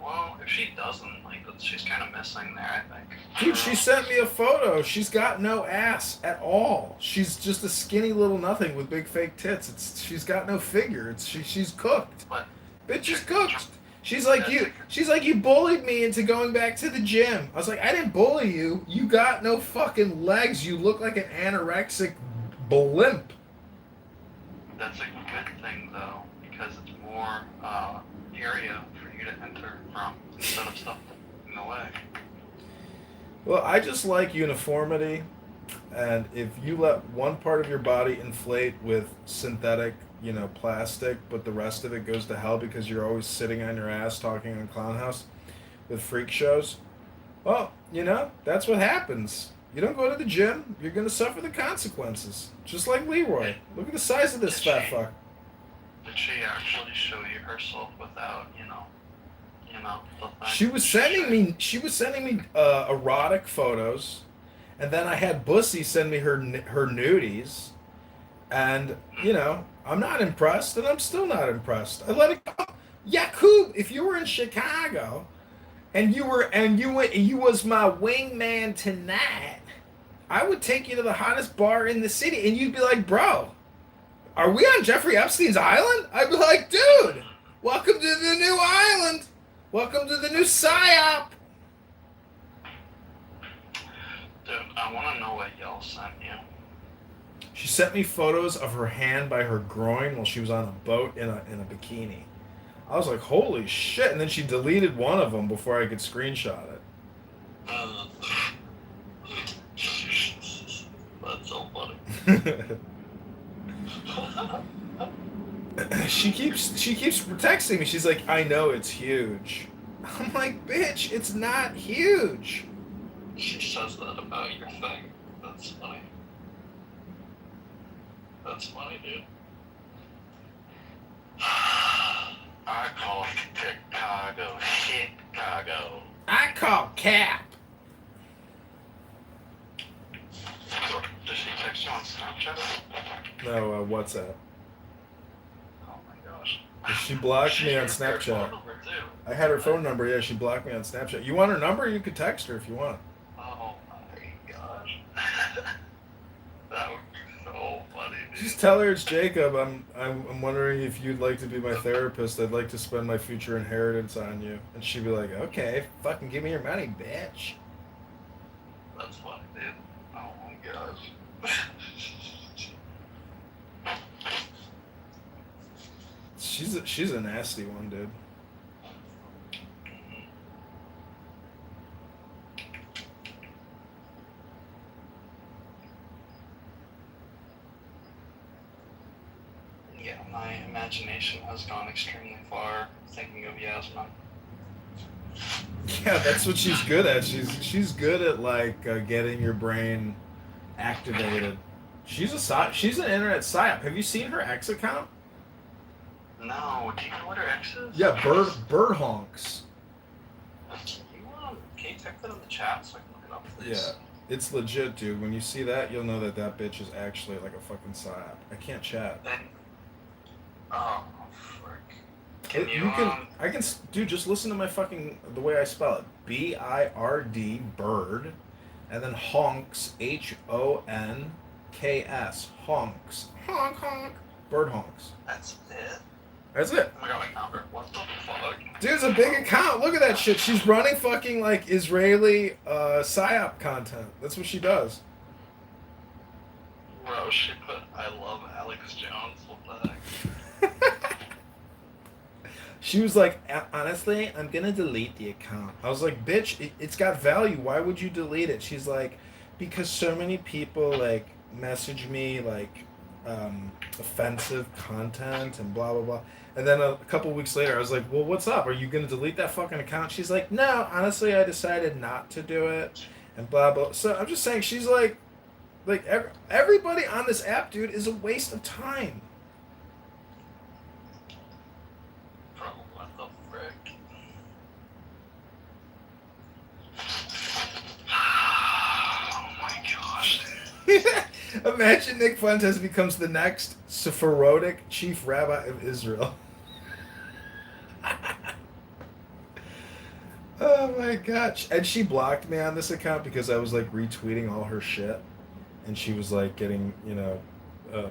Well, if she doesn't, like, she's kind of missing there, I think. Dude, she sent me a photo. She's got no ass at all. She's just a skinny little nothing with big fake tits. She's got no figure. She's cooked. What? Bitch is cooked. She's like you. She's like, you bullied me into going back to the gym. I was like, I didn't bully you. You got no fucking legs. You look like an anorexic blimp. That's a good thing, though, because it's more area for you to enter from instead of stuff in the way. Well, I just like uniformity, and if you let one part of your body inflate with synthetic, plastic, but the rest of it goes to hell because you're always sitting on your ass talking on Clown House with freak shows, well, that's what happens. You don't go to the gym, you're going to suffer the consequences. Just like Leroy. Look at the size of this fat fuck. Did she actually show you herself without, the thing? She was sending me erotic photos, and then I had Bussy send me her nudies, and I'm not impressed, and I'm still not impressed. I let it go. Yakub, if you were in Chicago, and you was my wingman tonight, I would take you to the hottest bar in the city, and you'd be like, bro, are we on Jeffrey Epstein's island? I'd be like, dude, welcome to the new island. Welcome to the new PSYOP. Dude, I want to know what Yael sent you. She sent me photos of her hand by her groin while she was on a boat in a bikini. I was like, holy shit. And then she deleted one of them before I could screenshot it. That's so funny. She keeps texting me. She's like, I know it's huge. I'm like, bitch, it's not huge. She says that about your thing. That's funny. That's funny, dude. I call Chicago Chicago. I call Cap. Does she text you on Snapchat? No, WhatsApp. Oh my gosh. She blocked me on Snapchat. I had her phone number. Yeah, she blocked me on Snapchat. You want her number? You could text her if you want. Oh my gosh. That would be so funny, dude. Just tell her it's Jacob. I'm wondering if you'd like to be my therapist. I'd like to spend my future inheritance on you. And she'd be like, okay, fucking give me your money, bitch. That's funny, dude. Oh my gosh. She's a nasty one, dude. Yeah, my imagination has gone extremely far thinking of Yasmin. Yeah, that's what she's good at. She's good at like getting your brain activated. She's an internet psyop. Have you seen her X account? No, do you know what her ex is? Yeah, bird honks. Can you type that in the chat so I can look it up, please? Yeah, it's legit, dude. When you see that, you'll know that bitch is actually like a fucking psyop. I can't chat. Oh, frick. Dude, just listen to my fucking, the way I spell it. B-I-R-D, bird, and then honks, H-O-N-K-S, honks. Honk, honk. Bird honks. That's it? That's it. Oh my god, I found her. What the fuck? Dude, it's a big account. Look at that shit. She's running fucking like Israeli psyop content. That's what she does. Bro, she put, I love Alex Jones. What the heck? She was like, honestly, I'm gonna delete the account. I was like, bitch, it's got value. Why would you delete it? She's like, because so many people like message me like offensive content and blah blah blah. And then a couple weeks later, I was like, well, what's up? Are you gonna delete that fucking account? She's like, no, honestly, I decided not to do it, and blah blah. So I'm just saying, she's like everybody on this app, dude, is a waste of time. Bro, what the frick? Oh my gosh, dude. Imagine Nick Fuentes becomes the next Sephardic chief rabbi of Israel. Oh my gosh. And she blocked me on this account because I was like retweeting all her shit. And she was like getting,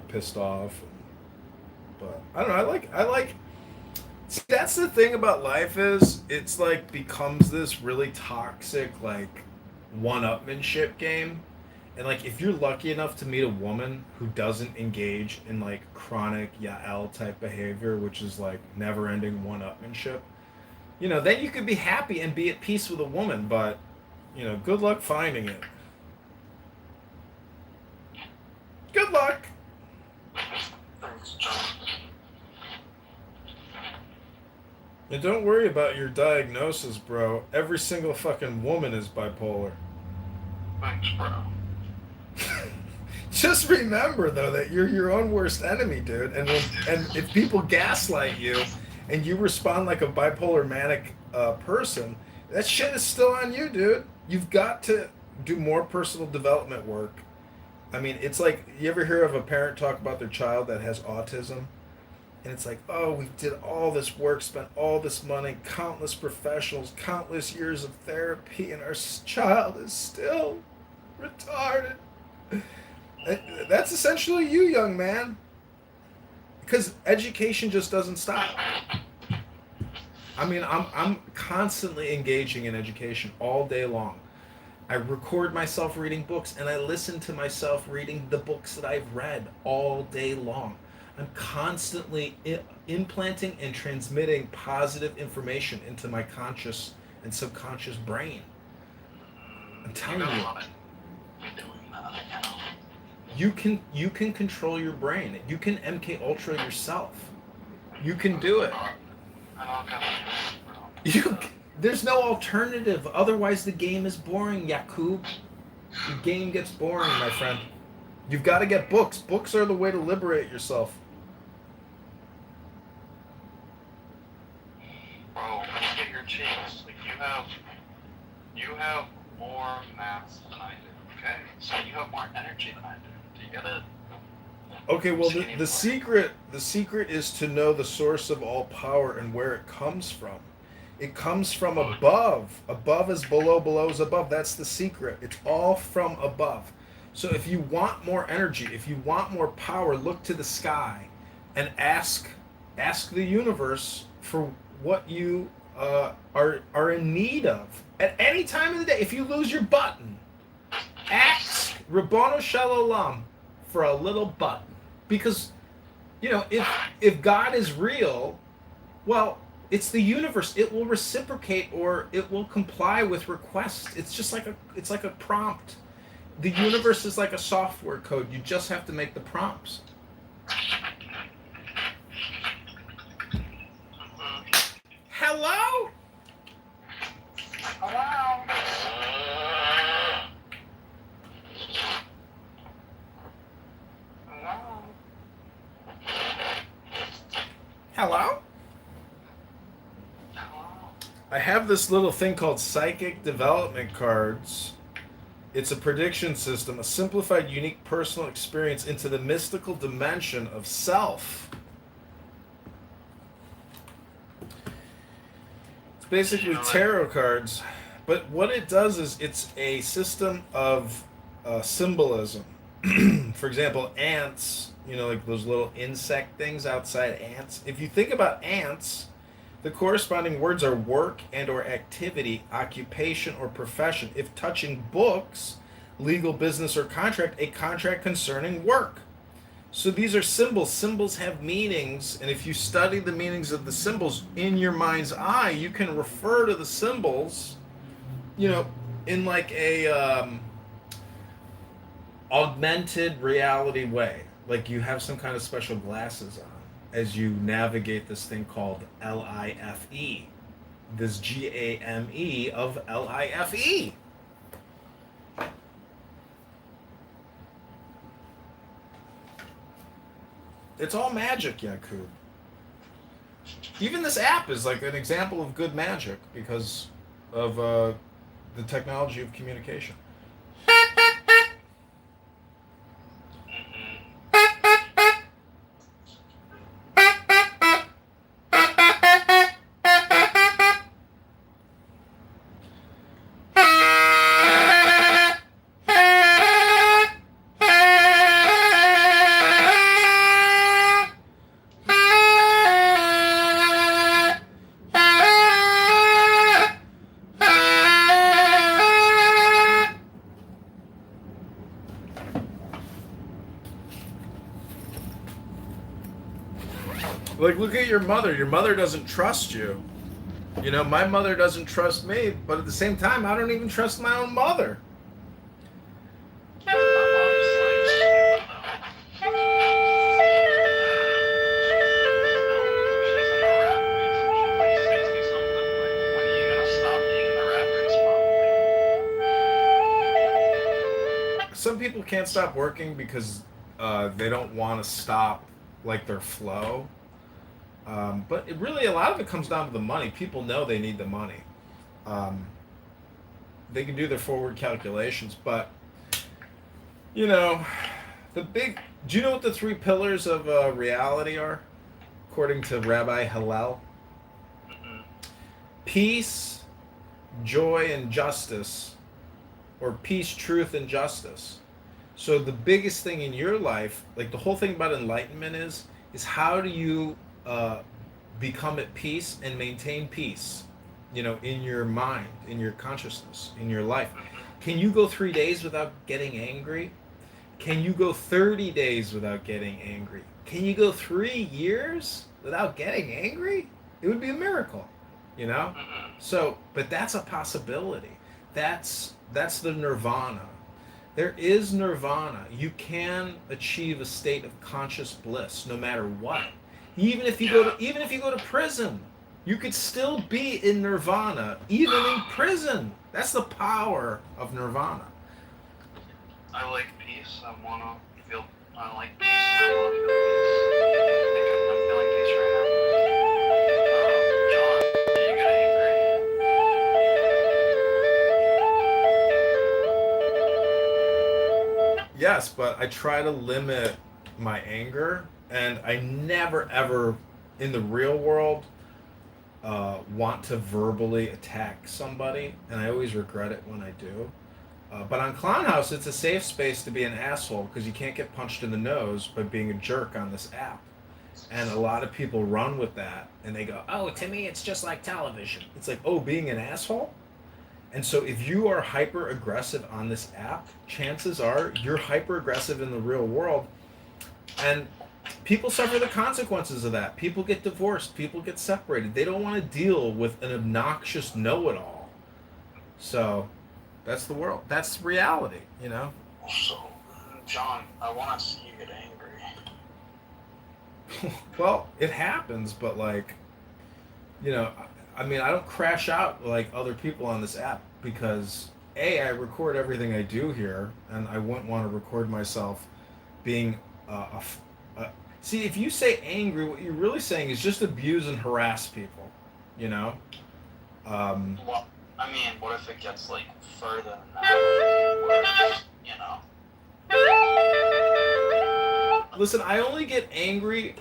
pissed off. But I don't know, I like see, that's the thing about life is it's like becomes this really toxic like one-upmanship game. And like if you're lucky enough to meet a woman who doesn't engage in like chronic Yael type behavior, which is like never-ending one-upmanship, then you could be happy and be at peace with a woman, but good luck finding it. Good luck. Thanks, John. And don't worry about your diagnosis, bro. Every single fucking woman is bipolar. Thanks, bro. Just remember though that you're your own worst enemy, dude. And if people gaslight you and you respond like a bipolar manic person, that shit is still on you, dude. You've got to do more personal development work. I mean, it's like, you ever hear of a parent talk about their child that has autism? And it's like, oh, we did all this work, spent all this money, countless professionals, countless years of therapy, and our child is still retarded. That's essentially you, young man. Because education just doesn't stop. I mean, I'm constantly engaging in education all day long. I record myself reading books, and I listen to myself reading the books that I've read all day long. I'm constantly implanting and transmitting positive information into my conscious and subconscious brain. I'm telling you. You can control your brain. You can MK Ultra yourself. You can do it. There's no alternative. Otherwise, the game is boring, Yakub. The game gets boring, my friend. You've got to get books. Books are the way to liberate yourself. Bro, when you get your cheeks, like you have more mass than I do, okay? So you have more energy than I do. Do you get it? Okay, well the secret is to know the source of all power and where it comes from. It comes from above. Above is below, below is above. That's the secret. It's all from above. So if you want more energy, if you want more power, look to the sky and ask the universe for what you are in need of at any time of the day. If you lose your button, ask Ribbono Shel Olam for a little button, because if God is real, well, it's the universe. It will reciprocate or it will comply with requests. It's just like a prompt. The universe is like a software code. You just have to make the prompts. Hello? Hello? Hello? I have this little thing called psychic development cards. It's a prediction system, a simplified, unique personal experience into the mystical dimension of self. It's basically tarot cards, but what it does is it's a system of symbolism. For example, ants, like those little insect things outside ants. If you think about ants, the corresponding words are work and or activity, occupation or profession. If touching books, legal, business, or contract, a contract concerning work. So these are symbols. Symbols have meanings, and if you study the meanings of the symbols in your mind's eye, you can refer to the symbols, in like a augmented reality way. Like you have some kind of special glasses on as you navigate this thing called LIFE. This GAME of LIFE. It's all magic, Yakub. Even this app is like an example of good magic because of the technology of communication. Like, look at your mother. Your mother doesn't trust you. My mother doesn't trust me, but at the same time, I don't even trust my own mother. Some people can't stop working because they don't want to stop like their flow. But it really, a lot of it comes down to the money. People know they need the money. They can do their forward calculations, but do you know what the 3 pillars of reality are, according to Rabbi Hillel? Peace, joy, and justice, or peace, truth, and justice. So the biggest thing in your life, like the whole thing about enlightenment is how do you become at peace and maintain peace, in your mind, in your consciousness, in your life. Can you go 3 days without getting angry? Can you go 30 days without getting angry? Can you go 3 years without getting angry? It would be a miracle, So, but that's a possibility. That's the nirvana. There is nirvana. You can achieve a state of conscious bliss no matter what. Even if you go to prison, you could still be in nirvana even in prison. That's the power of nirvana. I like peace. I like peace. I want to feel peace. I'm feeling peace right now. John, are you getting angry? Yes, but I try to limit my anger, and I never ever in the real world want to verbally attack somebody, and I always regret it when I do. But on Clown House, it's a safe space to be an asshole because you can't get punched in the nose by being a jerk on this app. And a lot of people run with that, and they go, oh, to me, it's just like television. It's like, oh, being an asshole? And so if you are hyper aggressive on this app, chances are you're hyper aggressive in the real world. And people suffer the consequences of that. People get divorced. People get separated. They don't want to deal with an obnoxious know-it-all. So that's the world. That's reality, So, John, I want to see you get angry. Well, it happens, but I don't crash out like other people on this app because I record everything I do here, and I wouldn't want to record myself being see, if you say angry, what you're really saying is just abuse and harass people, Well, what if it gets further than that? Listen, I only get angry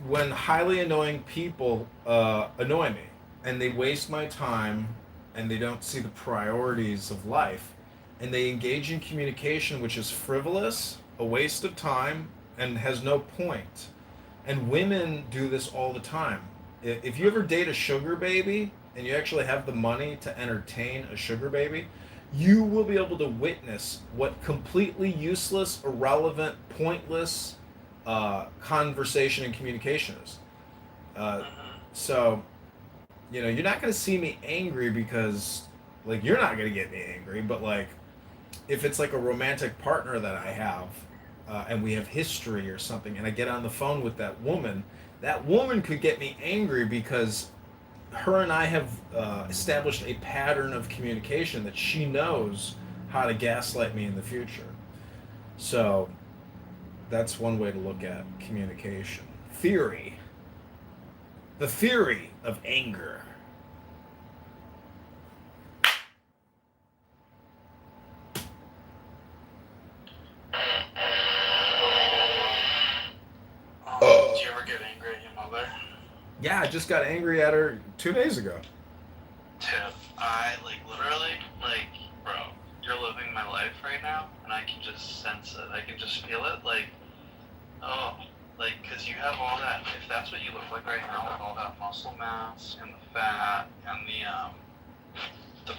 when highly annoying people annoy me, and they waste my time, and they don't see the priorities of life. and they engage in communication which is frivolous, a waste of time, and has no point. And women do this all the time. If you ever date a sugar baby and you actually have the money to entertain a sugar baby, you will be able to witness what completely useless, irrelevant, pointless conversation and communication is. So, you know, you're not going to see me angry because, like, you're not going to get me angry, but, like, if it's like a romantic partner that I have, and we have history or something, and I get on the phone with that woman could get me angry because her and I have established a pattern of communication that she knows how to gaslight me in the future. So that's one way to look at communication. Theory. The theory of anger. Did you ever get angry at your mother? Yeah, I just got angry at her 2 days ago. Dude, I, like, literally, like, bro, you're living my life right now, and I can just sense it. I can just feel it, like, oh, like, because you have all that, if that's what you look like right now, with all that muscle mass, and the fat, and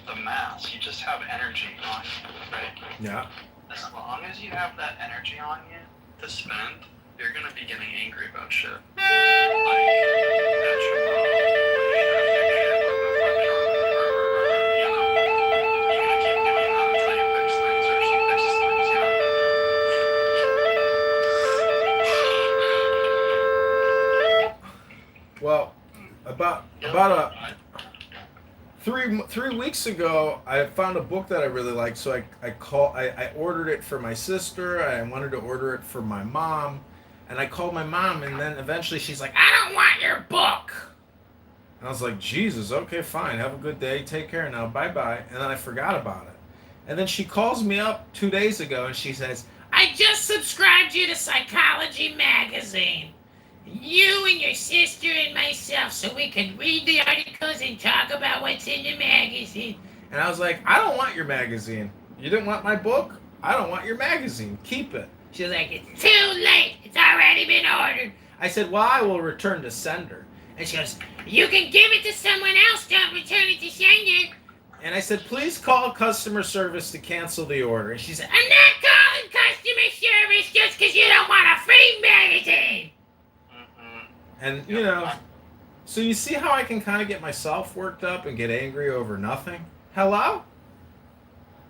the mass, you just have energy on you, right? Yeah. As long as you have that energy on you to spend, you're gonna be getting angry about shit. Like, that's your problem. You gotta fix shit. You know? You gotta keep doing that until you fix things, or she fixes things, you know? Well, about three weeks ago, I found a book that I really liked, so I ordered it for my sister. I wanted to order it for my mom, and I called my mom, and then eventually she's like, "I don't want your book." And I was like, "Jesus, okay, fine. Have a good day. Take care now. Bye-bye." And then I forgot about it. And then she calls me up 2 days ago, and she says, "I just subscribed you to Psychology Magazine. You and your sister and myself, so we can read the articles and talk about what's in the magazine." And I was like, "I don't want your magazine. You didn't want my book? I don't want your magazine. Keep it." She was like, "It's too late. It's already been ordered." I said, "Well, I will return to sender." And she goes, "You can give it to someone else. Don't return it to sender." And I said, "Please call customer service to cancel the order." And she said, "I'm not calling customer service just because you don't want a free magazine." And, you know, so you see how I can kind of get myself worked up and get angry over nothing? Hello?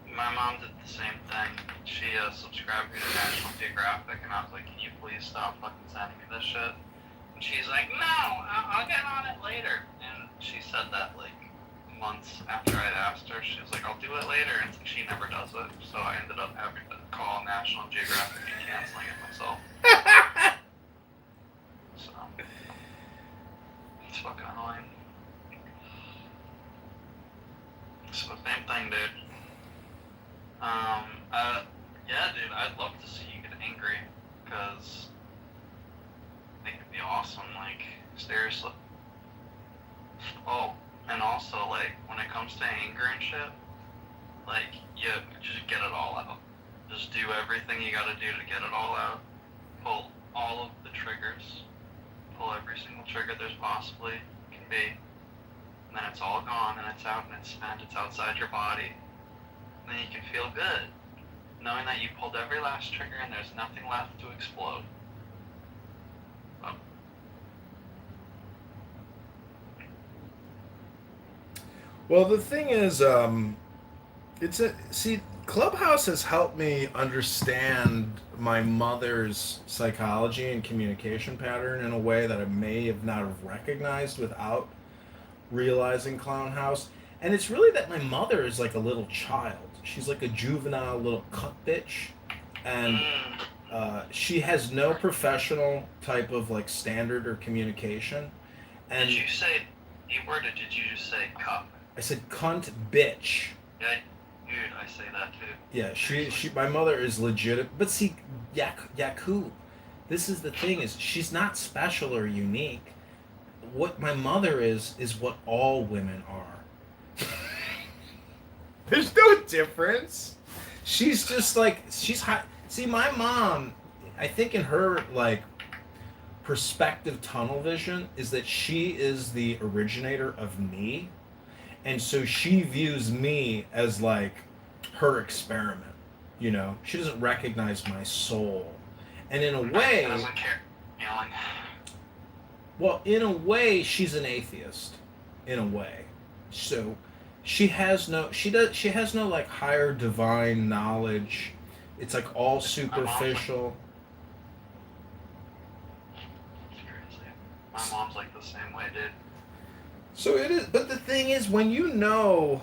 My mom did the same thing. She subscribed me to National Geographic, and I was like, "Can you please stop fucking sending me this shit?" And she's like, "No, I'll get on it later." And she said that, like, months after I'd asked her. She was like, "I'll do it later," and she never does it. So I ended up having to call National Geographic and canceling it myself. So, it's fucking annoying. So, same thing, dude. Yeah, dude, I'd love to see you get angry, because I think it'd be awesome, like, seriously. Oh, and also, like, when it comes to anger and shit, like, you just get it all out. Just do everything you gotta do to get it all out. Pull all of the triggers. Pull every single trigger there's possibly can be. And then it's all gone, and it's out, and it's spent, it's outside your body. And then you can feel good, knowing that you pulled every last trigger and there's nothing left to explode. Oh. Well, the thing is, Clubhouse has helped me understand my mother's psychology and communication pattern in a way that I may have not have recognized without realizing Clown House. And it's really that my mother is like a little child. She's like a juvenile little cut bitch. And she has no professional type of like standard or communication. And did you say E-word, or did you just say cuck? I said cunt bitch. Yeah, dude, I say that too. Yeah, she my mother is legit. But see, Yaku, this is the thing, is she's not special or unique. What my mother is what all women are. There's no difference. She's just like, she's hot. See, my mom, I think in her like perspective tunnel vision is that she is the originator of me, and so she views me as like her experiment. She doesn't recognize my soul, and in a way, doesn't care. Like, well, in a way, she's an atheist. In a way, so she has no like higher divine knowledge. It's like all superficial. My mom's like the same way, dude. So it is, but the thing is, when you know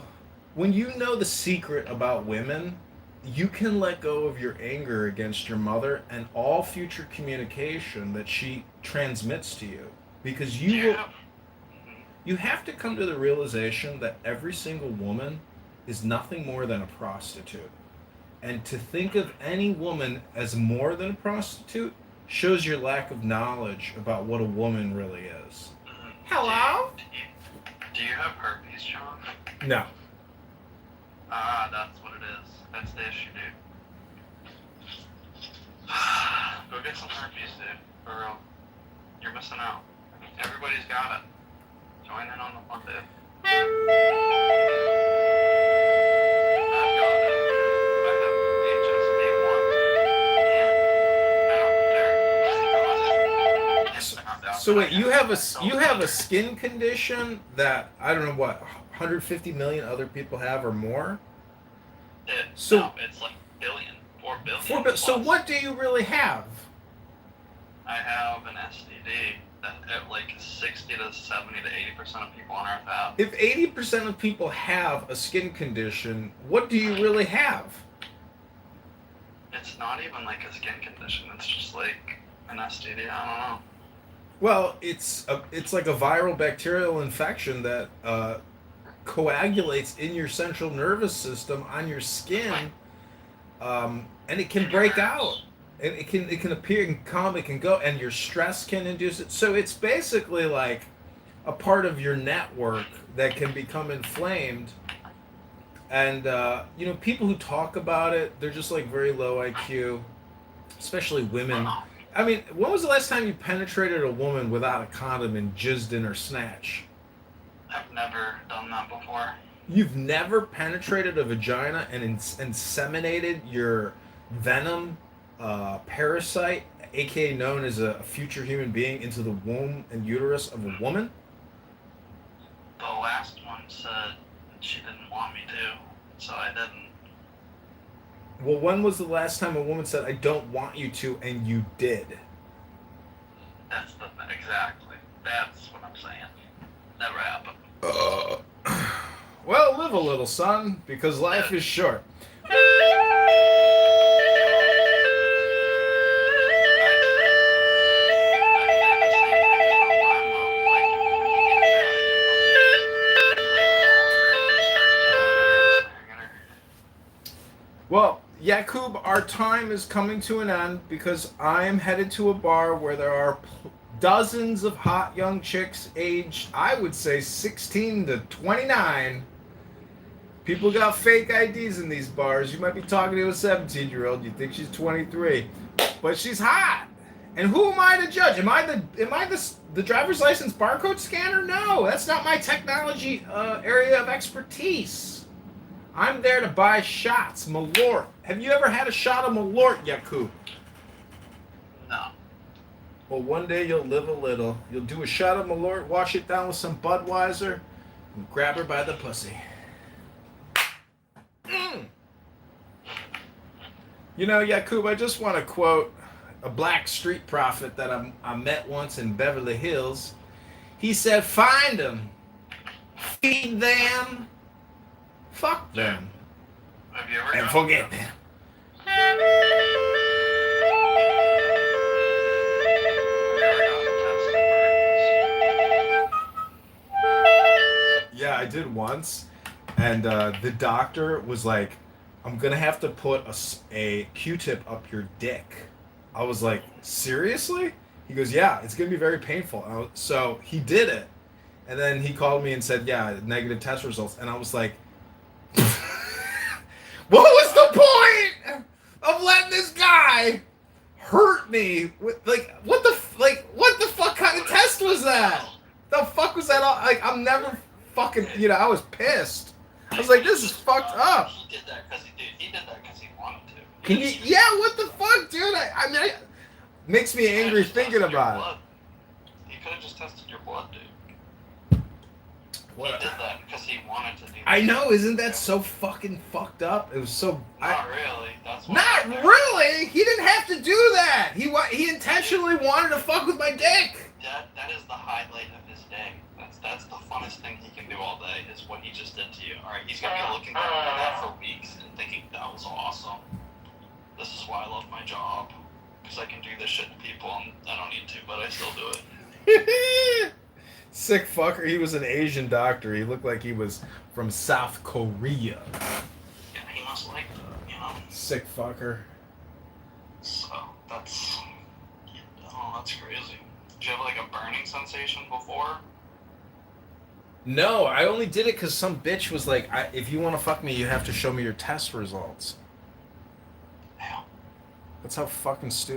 the secret about women, you can let go of your anger against your mother and all future communication that she transmits to you, because you have to come to the realization that every single woman is nothing more than a prostitute. And to think of any woman as more than a prostitute shows your lack of knowledge about what a woman really is. Hello? Do you have herpes, John? No. That's what it is. That's the issue, dude. Go get some herpes, dude. For real. You're missing out. Everybody's got it. Join in on the fun, dude. So wait, you have a skin condition that I don't know what 150 million other people have or more. No, it's like billion, 4 billion. So what do you really have? I have an STD that like 60 to 70 to 80% of people on Earth have. If 80% of people have a skin condition, what do you really have? It's not even like a skin condition. It's just like an STD. I don't know. Well, it's like a viral bacterial infection that coagulates in your central nervous system on your skin, and it can break out. And it can appear and come, it can go, and your stress can induce it. So it's basically like a part of your network that can become inflamed. And people who talk about it, they're just like very low IQ, especially women. I mean, when was the last time you penetrated a woman without a condom and jizzed in her snatch? I've never done that before. You've never penetrated a vagina and inseminated your venom parasite, aka known as a future human being, into the womb and uterus of a woman? The last one said she didn't want me to, so I didn't. Well, when was the last time a woman said, "I don't want you to," and you did? That's the thing, exactly. That's what I'm saying. Never happened. Well, live a little, son, because life is short. Well, Yakub, our time is coming to an end because I'm headed to a bar where there are dozens of hot young chicks aged, I would say, 16 to 29. People got fake IDs in these bars. You might be talking to a 17-year-old. You think she's 23, but she's hot. And who am I to judge? Am I the driver's license barcode scanner? No, that's not my technology area of expertise. I'm there to buy shots, Malort. Have you ever had a shot of Malort, Yakub? No. Well, one day you'll live a little. You'll do a shot of Malort, wash it down with some Budweiser, and grab her by the pussy. You know, Yakub, I just want to quote a black street prophet that I met once in Beverly Hills. He said, "Find them, feed them, fuck them, Have you ever and gone- forget them." Yeah, I did once, and the doctor was like, "I'm gonna have to put a Q-tip up your dick." I was like, "Seriously?" He goes, "Yeah, it's gonna be very painful." So he did it, and then he called me and said, "Yeah, negative test results," and I was like, What was the point of letting this guy hurt me? With what the fuck kind of test was that? The fuck was that? Like, I'm never fucking. I was pissed. I was like, this is fucked up. He did that because he wanted to. Can you? Yeah, what the fuck, dude? I mean, makes me angry thinking about it. He could have just tested your blood, dude. What? He did that because he wanted to do that. I know, isn't that so fucking fucked up? It was so. Not really. That's why Not really. He didn't have to do that. He intentionally wanted to fuck with my dick. That is the highlight of his day. That's the funnest thing he can do all day is what he just did to you. All right, he's gonna be looking back at that for weeks and thinking that was awesome. This is why I love my job because I can do this shit to people and I don't need to, but I still do it. Sick fucker. He was an Asian doctor. He looked like he was from South Korea. Yeah, he must like, Sick fucker. So that's crazy. Did you have like a burning sensation before? No, I only did it because some bitch was like, if you want to fuck me, you have to show me your test results. Hell. That's how fucking stupid.